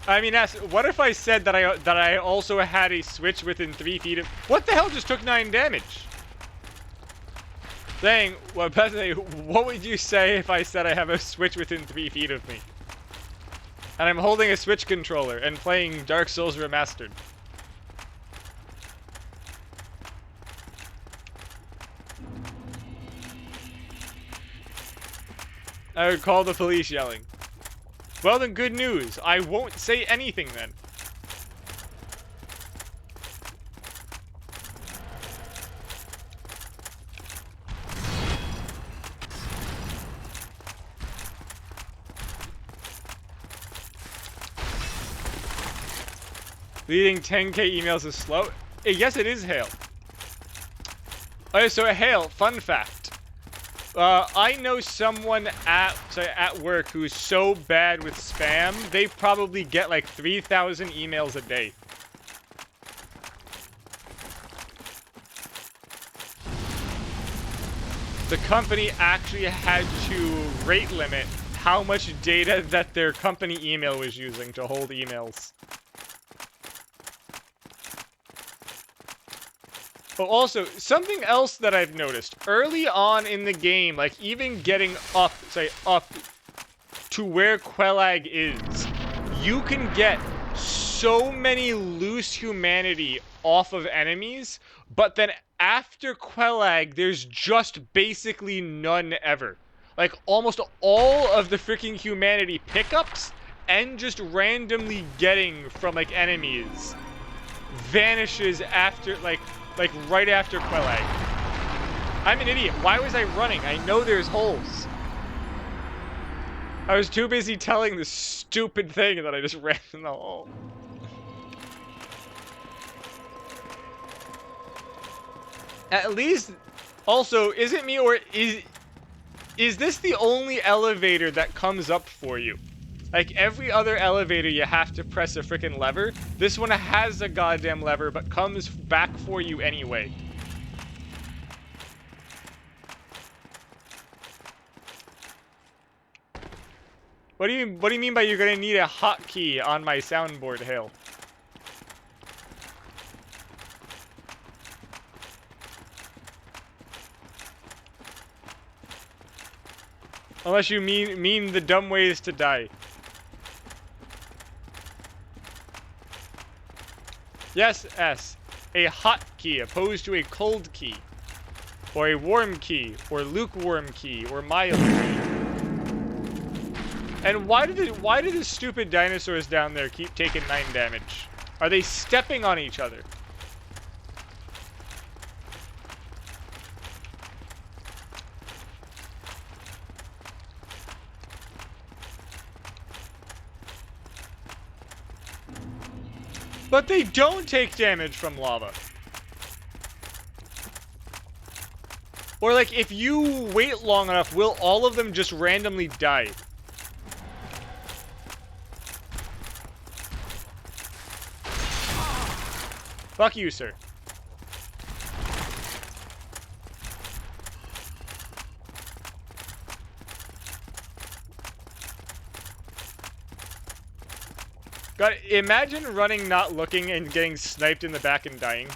I mean, what if I said that I also had a switch within 3 feet of— What the hell just took 9 damage? Dang, well, Bethany, what would you say if I said I have a switch within 3 feet of me? And I'm holding a Switch controller and playing Dark Souls Remastered. I would call the police yelling. Well then, good news. I won't say anything then. Leading 10k emails is slow? Yes, it is, Hale. Okay, so Hale, fun fact. I know someone at work who's so bad with spam, they probably get like 3,000 emails a day. The company actually had to rate limit how much data that their company email was using to hold emails. But also, something else that I've noticed, early on in the game, like even getting up to where Quelag is, you can get so many loose humanity off of enemies, but then after Quelag, there's just basically none ever. Like, almost all of the freaking humanity pickups and just randomly getting from, like, enemies vanishes after, like right after Quelag. I'm an idiot. Why was I running? I know there's holes. I was too busy telling this stupid thing that I just ran in the hole. At least, also, is it me or is this the only elevator that comes up for you? Like, every other elevator you have to press a freaking lever. This one has a goddamn lever, but comes back for you anyway. What do you mean by you're gonna need a hotkey on my soundboard, Hale? Unless you mean the dumb ways to die. Yes, S. A hot key opposed to a cold key. Or a warm key, or lukewarm key, or mild key. And why do the stupid dinosaurs down there keep taking 9 damage? Are they stepping on each other? But they don't take damage from lava. Or like, if you wait long enough, will all of them just randomly die? Fuck you, sir. God, imagine running not looking and getting sniped in the back and dying.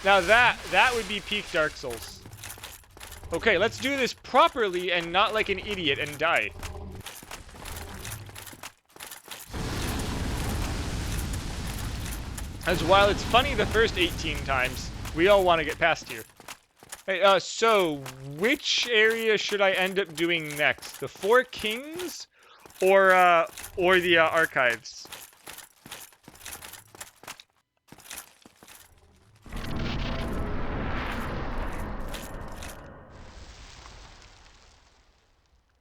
Now that would be peak Dark Souls. Okay, let's do this properly and not like an idiot and die. As while it's funny the first 18 times, we all want to get past here. Hey, so which area should I end up doing next? The Four Kings or the archives?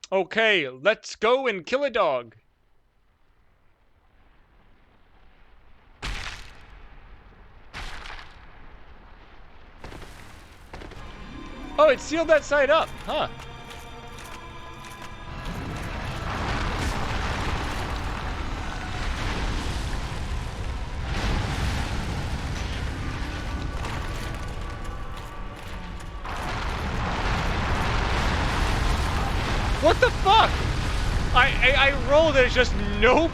Okay, let's go and kill a dog. Oh, it sealed that side up, huh? What the fuck? I rolled and it's just nope.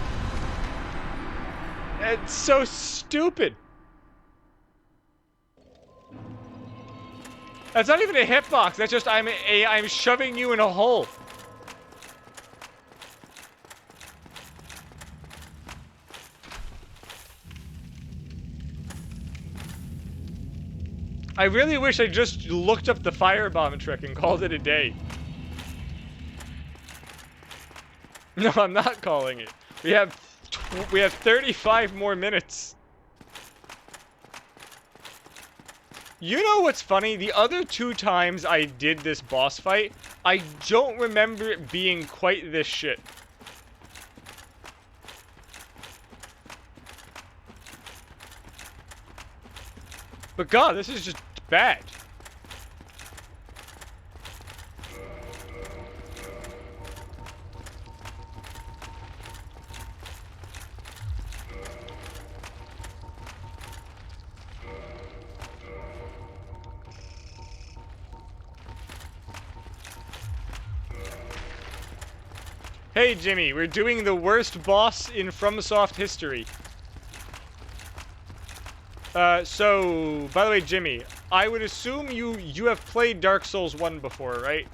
It's so stupid. That's not even a hitbox. That's just I'm shoving you in a hole. I really wish I just looked up the firebomb trick and called it a day. No, I'm not calling it. We have 35 more minutes. You know what's funny? The other 2 times I did this boss fight, I don't remember it being quite this shit. But God, this is just bad. Hey Jimmy, we're doing the worst boss in FromSoft history. So, by the way, Jimmy, I would assume you have played Dark Souls 1 before, right?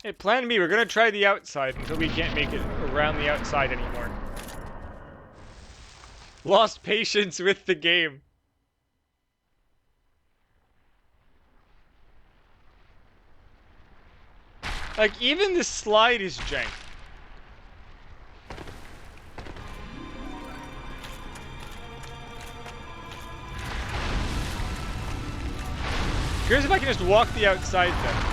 Hey, plan B, we're gonna try the outside until we can't make it around the outside anymore. Lost patience with the game. Like, even the slide is jank. Curious if I can just walk the outside then.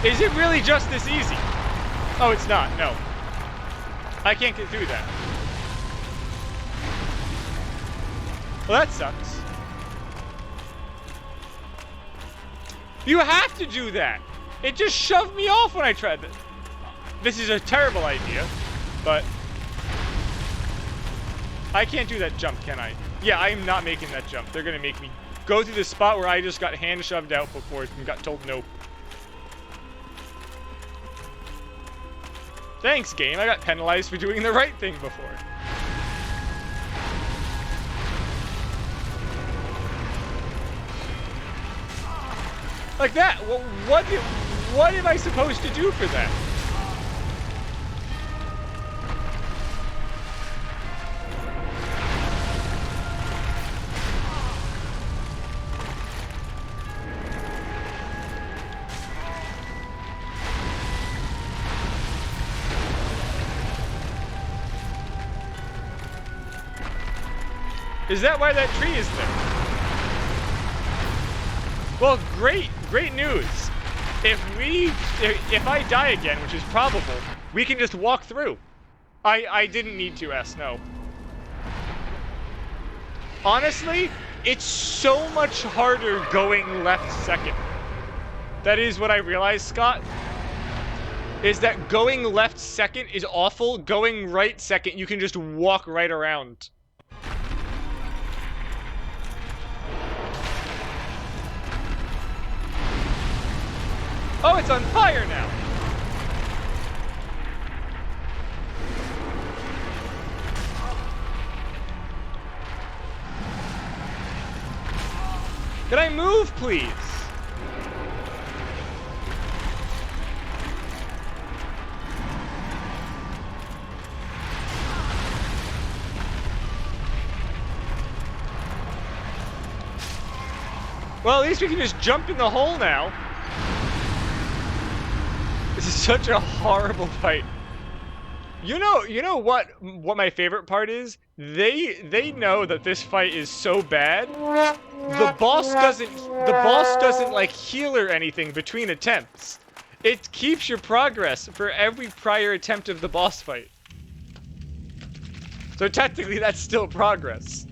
Is it really just this easy? Oh, it's not. No. I can't get through that. Well, that sucks. You have to do that. It just shoved me off when I tried this. This is a terrible idea, but I can't do that jump, can I? Yeah, I am not making that jump. They're gonna make me go through the spot where I just got hand shoved out before and got told no. Thanks, game. I got penalized for doing the right thing before. Like that. What am I supposed to do for that? Is that why that tree is there? Well, great news. If I die again, which is probable, we can just walk through. I didn't need to, no. Honestly, it's so much harder going left second. That is what I realized, Scott. Is that going left second is awful. Going right second, you can just walk right around. Oh, it's on fire now! Can I move, please? Well, at least we can just jump in the hole now. This is such a horrible fight. You know what my favorite part is? They know that this fight is so bad. The boss doesn't like heal or anything between attempts. It keeps your progress for every prior attempt of the boss fight. So technically that's still progress.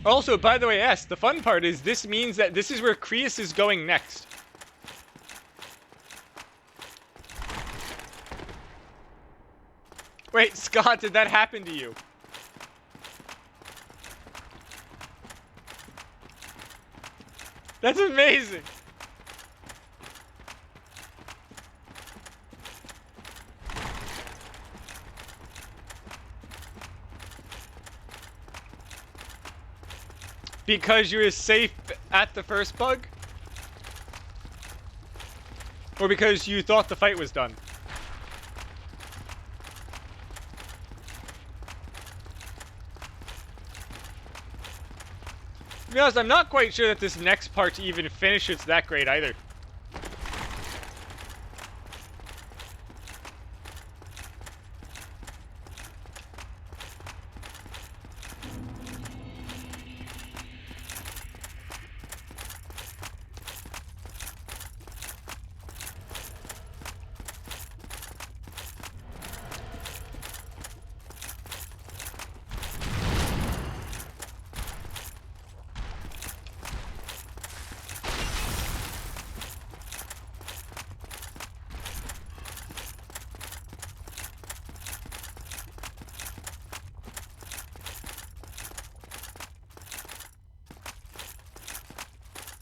Also, by the way, the fun part is this means that this is where Kreus is going next. Wait, Scott, did that happen to you? That's amazing. Because you were safe at the first bug? Or because you thought the fight was done? To be honest, I'm not quite sure that this next part even finishes that great either.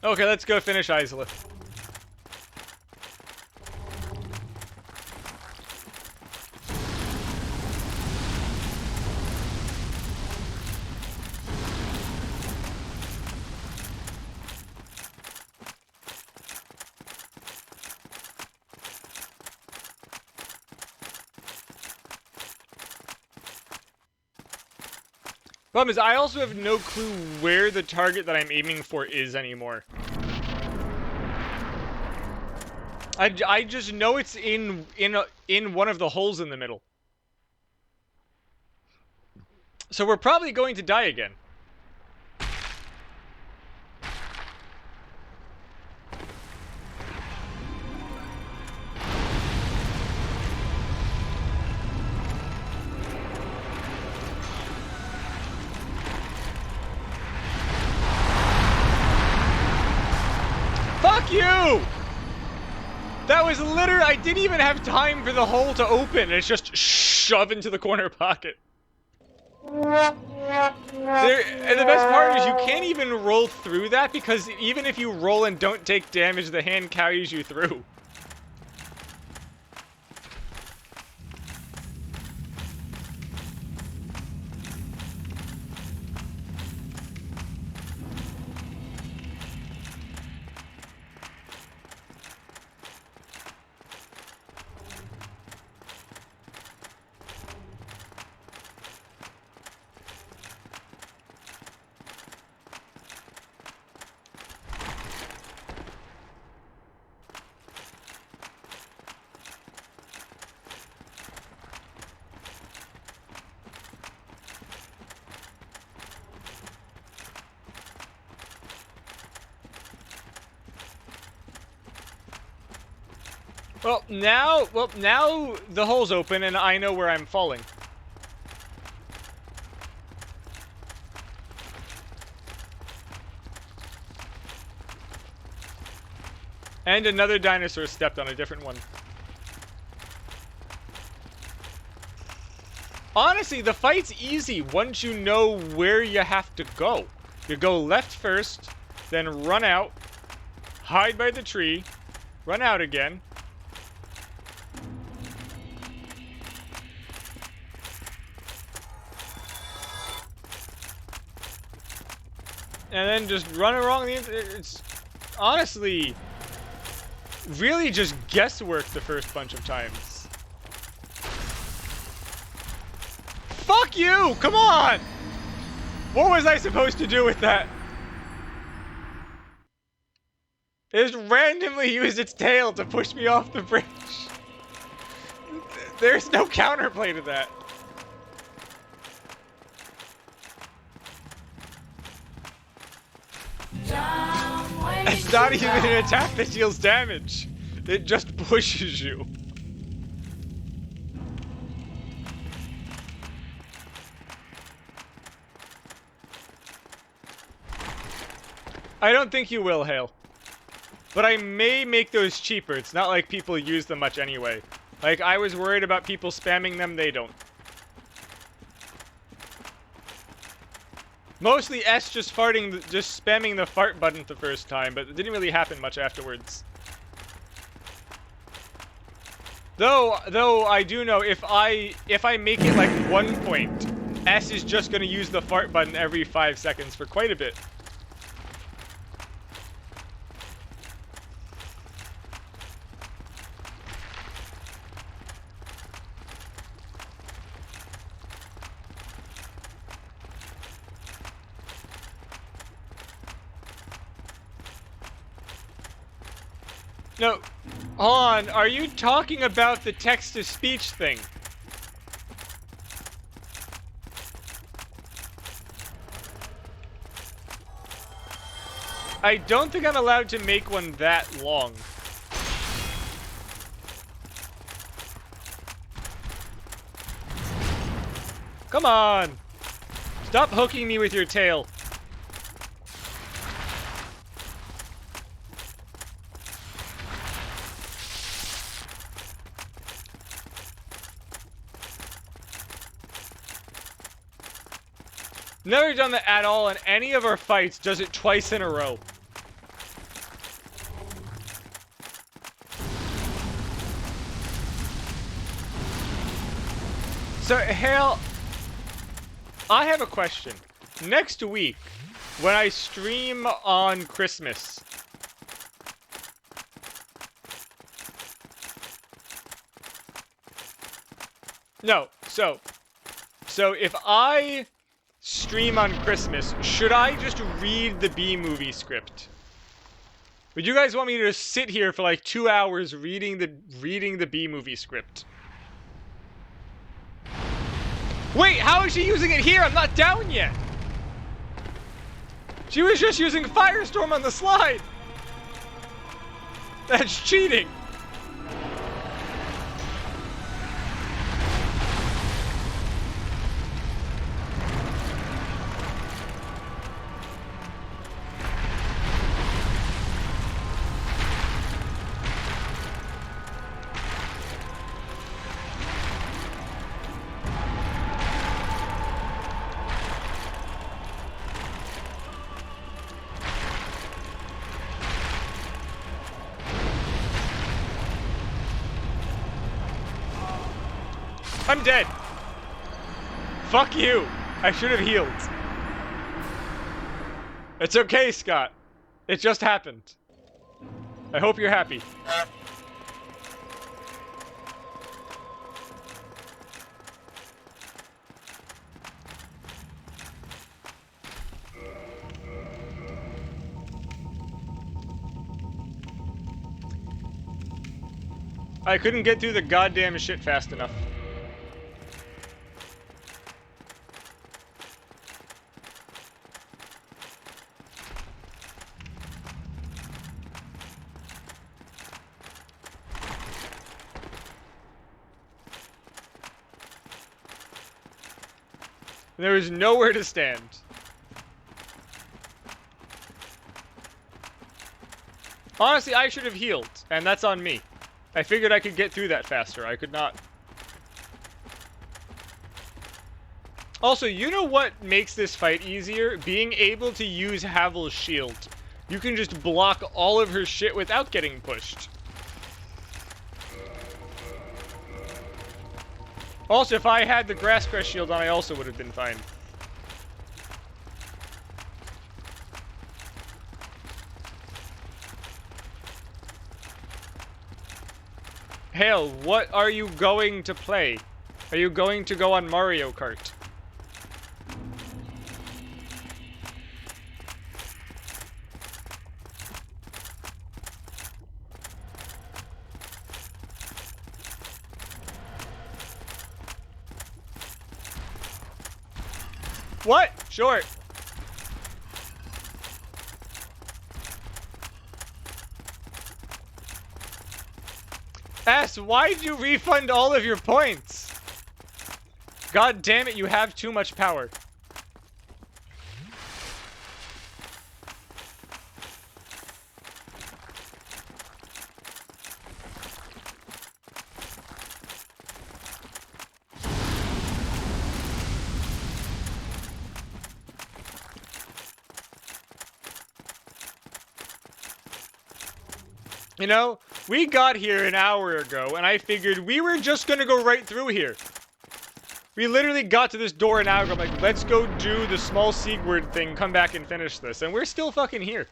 Okay, let's go finish Isola. Problem is, I also have no clue where the target that I'm aiming for is anymore. I just know it's in one of the holes in the middle. So we're probably going to die again. Fuck you! That was literally, I didn't even have time for the hole to open. It's just shove into the corner pocket. And the best part is you can't even roll through that because even if you roll and don't take damage, the hand carries you through. Well, now the hole's open and I know where I'm falling. And another dinosaur stepped on a different one. Honestly, the fight's easy once you know where you have to go. You go left first, then run out, hide by the tree, run out again. And then just run along the... It's honestly really just guesswork the first bunch of times. Fuck you! Come on! What was I supposed to do with that? It just randomly used its tail to push me off the bridge. There's no counterplay to that. It's not even an attack that deals damage. It just pushes you. I don't think you will, Hale. But I may make those cheaper. It's not like people use them much anyway. Like, I was worried about people spamming them, they don't. Mostly S just spamming the fart button the first time, but it didn't really happen much afterwards. Though I do know if I make it like 1 point, S is just gonna use the fart button every 5 seconds for quite a bit. No, hold on. Are you talking about the text-to-speech thing? I don't think I'm allowed to make one that long. Come on! Stop hooking me with your tail. Never done that at all in any of our fights, does it twice in a row. So, Hale, I have a question. Next week, when I stream on Christmas, so if I stream on Christmas, should I just read the B-movie script? Would you guys want me to sit here for like 2 hours reading the B-movie script? Wait, how is she using it here? I'm not down yet. She was just using Firestorm on the slide. That's cheating. I'm dead. Fuck you. I should have healed. It's okay, Scott. It just happened. I hope you're happy. I couldn't get through the goddamn shit fast enough. There is nowhere to stand. Honestly, I should have healed, and that's on me. I figured I could get through that faster. I could not. Also, you know what makes this fight easier? Being able to use Havel's shield. You can just block all of her shit without getting pushed. Also, if I had the Grass Crest shield on, I also would have been fine. Hale, what are you going to play? Are you going to go on Mario Kart? What? Sure. S, why'd you refund all of your points? God damn it, you have too much power. You know, we got here an hour ago, and I figured we were just gonna go right through here. We literally got to this door an hour ago. I'm like, let's go do the small Sigurd thing, come back and finish this. And we're still fucking here.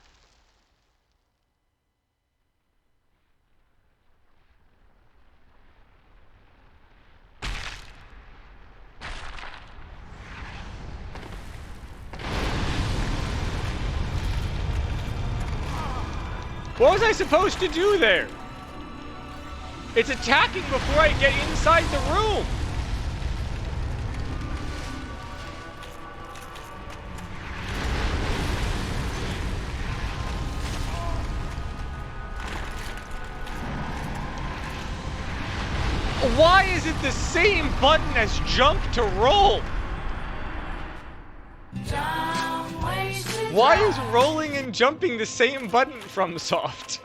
What was I supposed to do there? It's attacking before I get inside the room. Why is it the same button as jump to roll? Why is rolling and jumping the same button from Soft?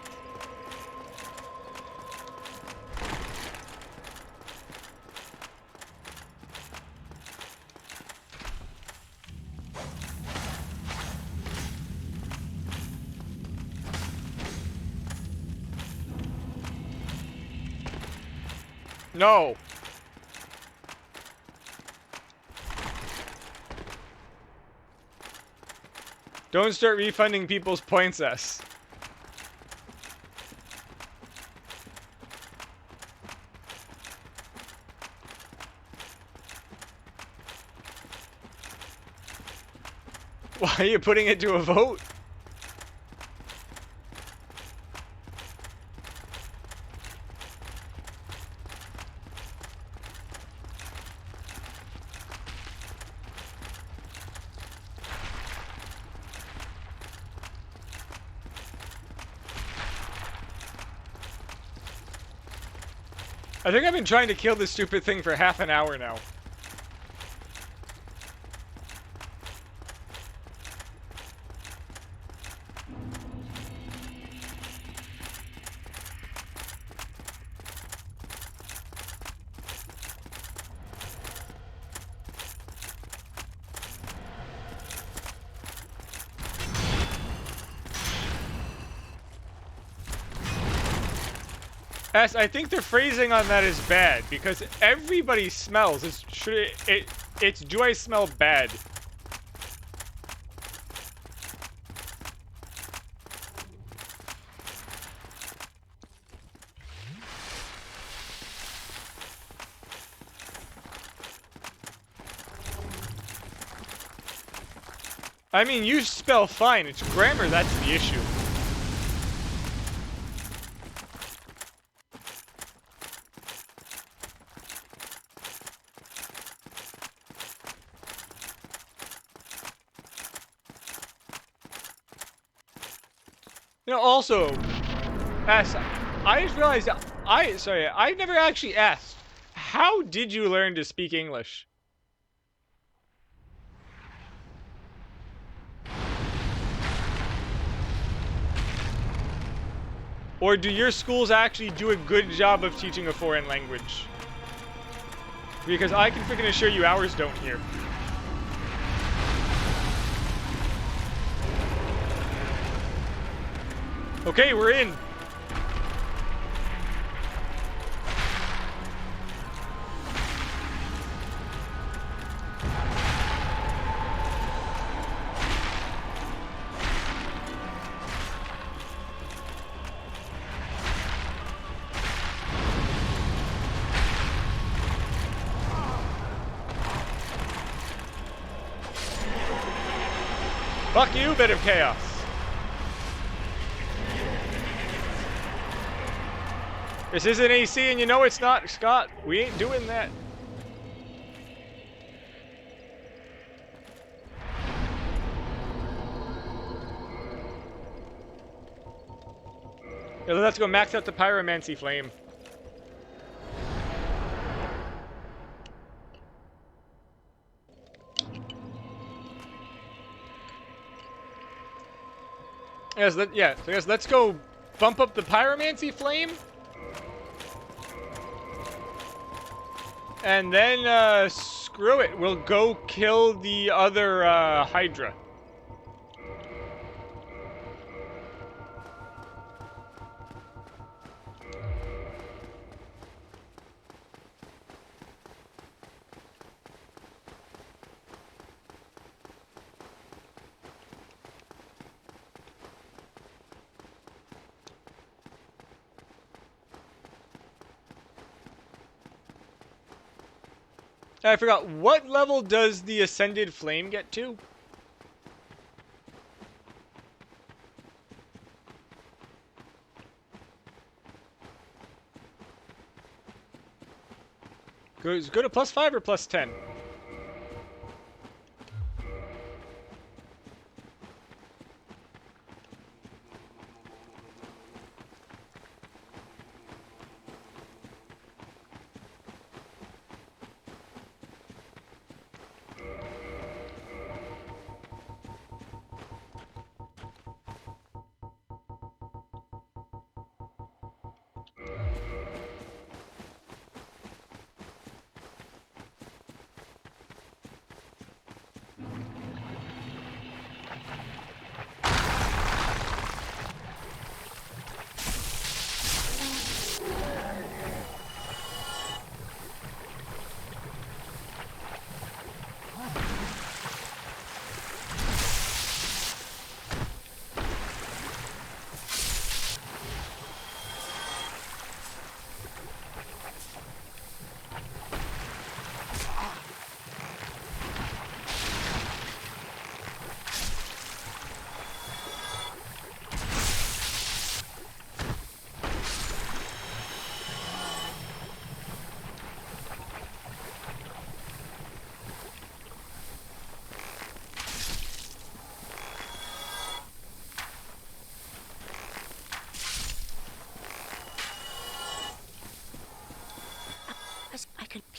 No. Don't start refunding people's points, S. Why are you putting it to a vote? I think I've been trying to kill this stupid thing for half an hour now. S, I think the phrasing on that is bad because everybody smells. It's do I smell bad? I mean, you spell fine. It's grammar that's the issue. You know, also, S, I just realized I never actually asked, how did you learn to speak English? Or do your schools actually do a good job of teaching a foreign language? Because I can freaking assure you ours don't here. Okay, we're in. Fuck you, bit of chaos. This isn't AC and you know it's not, Scott. We ain't doing that. Yeah, let's go max out the pyromancy flame. Yes, so yes, let's go bump up the pyromancy flame. And then, screw it. We'll go kill the other, Hydra. I forgot, what level does the Ascended Flame get to? Go to +5 or +10?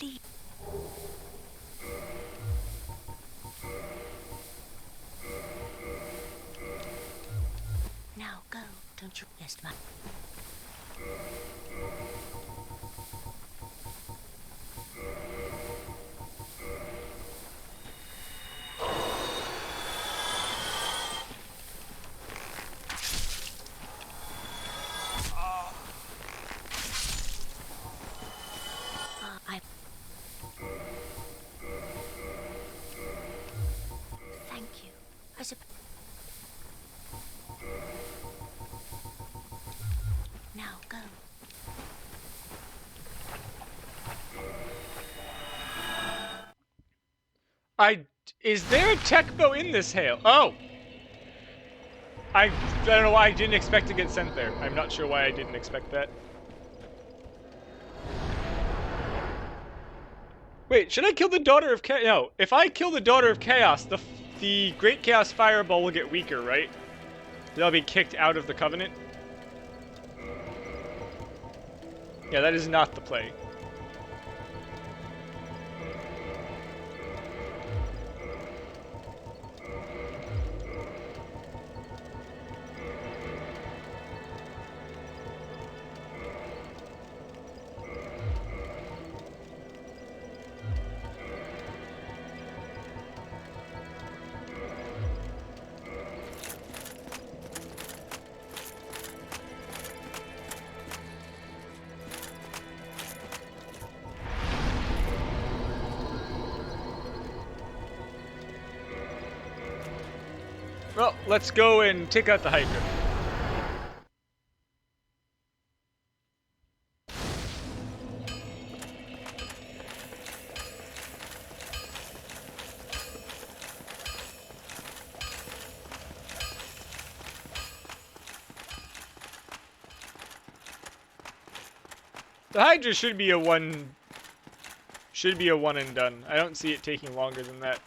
please. Now go, don't you rest my... Thank you. I suppose... Now go. Is there a tech bow in this hail? Oh! I don't know why I didn't expect to get sent there. I'm not sure why I didn't expect that. Wait, should I kill the Daughter of Chaos? No, if I kill the Daughter of Chaos, the Great Chaos Fireball will get weaker, right? They'll be kicked out of the Covenant? Yeah, that is not the play. Well, let's go and take out the Hydra. The Hydra should be a one and done. I don't see it taking longer than that.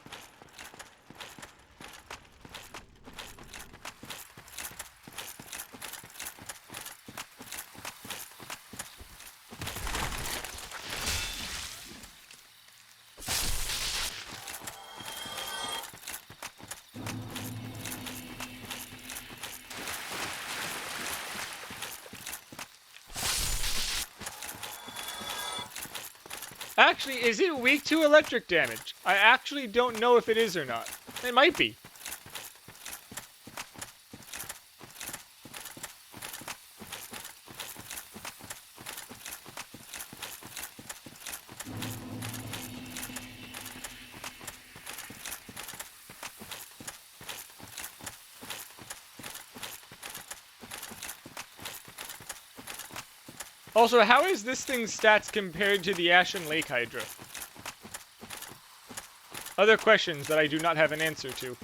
Actually, is it weak to electric damage? I actually don't know if it is or not. It might be. Also, how is this thing's stats compared to the Ashen Lake Hydra? Other questions that I do not have an answer to.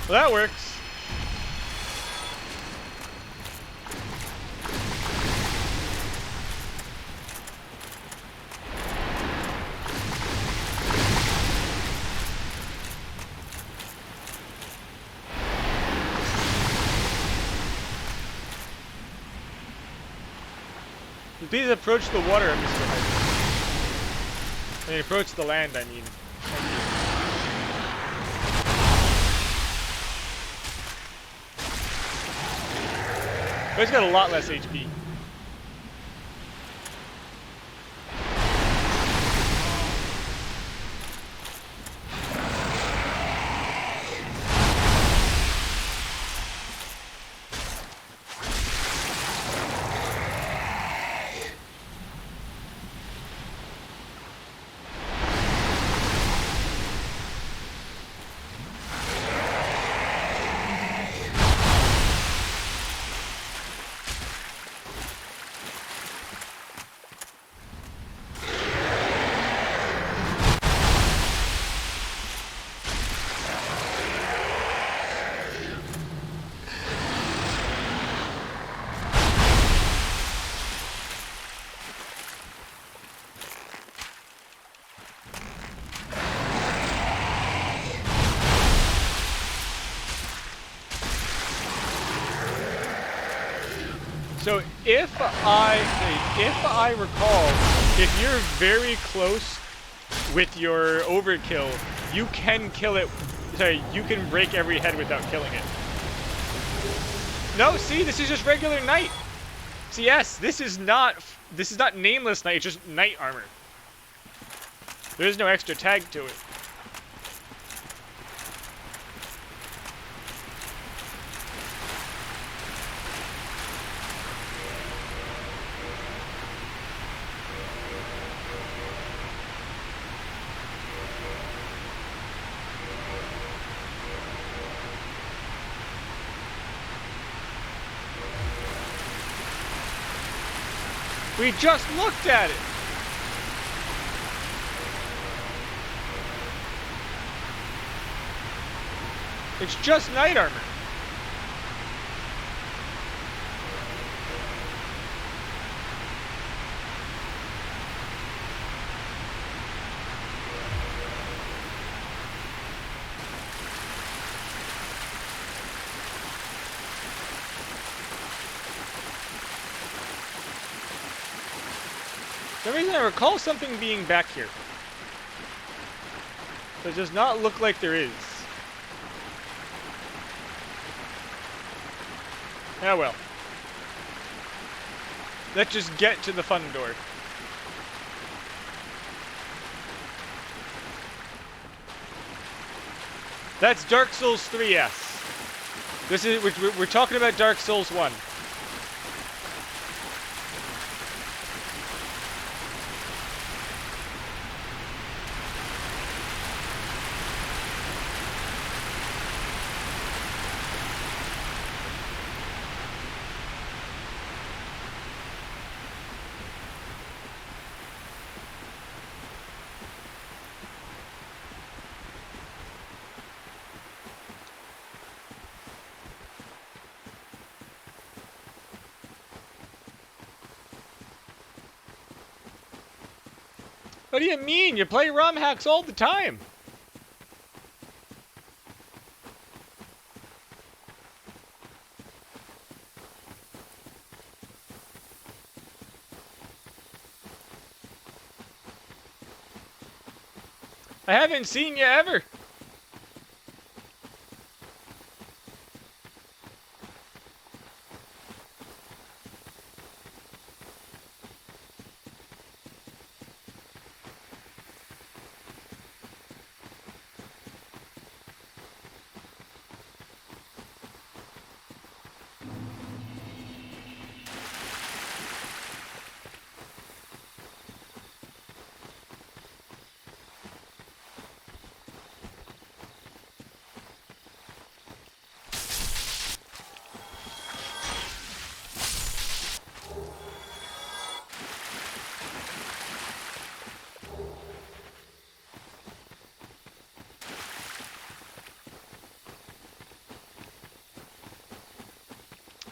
Well, that works. Please approach the water, Mr. Hyde. I mean, approach the land, I mean. But he's got a lot less HP. So if I recall, if you're very close with your overkill, you can kill it. Sorry, you can break every head without killing it. No, see, this is just regular knight. See, yes, this is not nameless knight. It's just knight armor. There's no extra tag to it. We just looked at it. It's just knight armor. For some reason I recall something being back here. But it does not look like there is. Ah well. Let's just get to the fun door. That's Dark Souls 3S. This is we're talking about Dark Souls 1. What do you mean? You play ROM hacks all the time. I haven't seen you ever.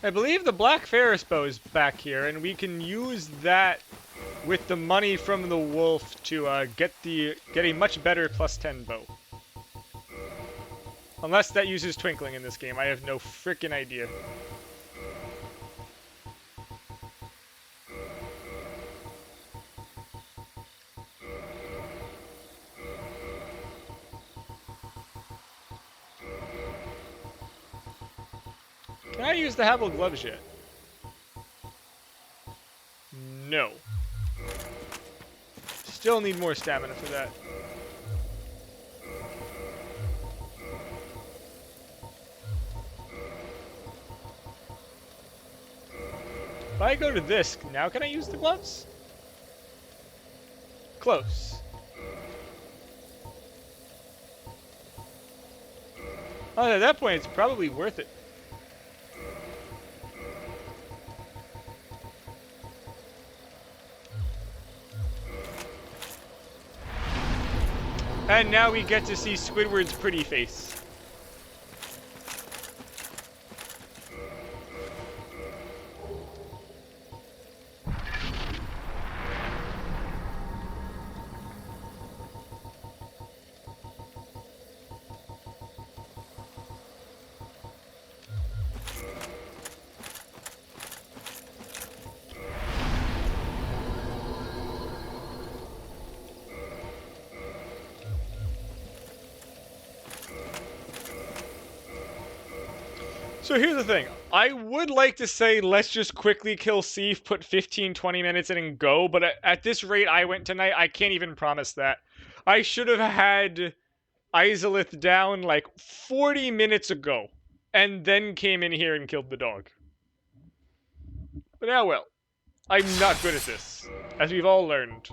I believe the Black Ferris bow is back here, and we can use that with the money from the wolf to get a much better +10 bow. Unless that uses twinkling in this game, I have no frickin' idea. Can I use the Havel gloves yet? No. Still need more stamina for that. If I go to this, now can I use the gloves? Close. Oh, at that point, it's probably worth it. And now we get to see Squidward's pretty face. So here's the thing. I would like to say let's just quickly kill Seif, put 15-20 minutes in and go, but at this rate I went tonight, I can't even promise that. I should have had Izalith down like 40 minutes ago, and then came in here and killed the dog. But yeah, well. I'm not good at this, as we've all learned.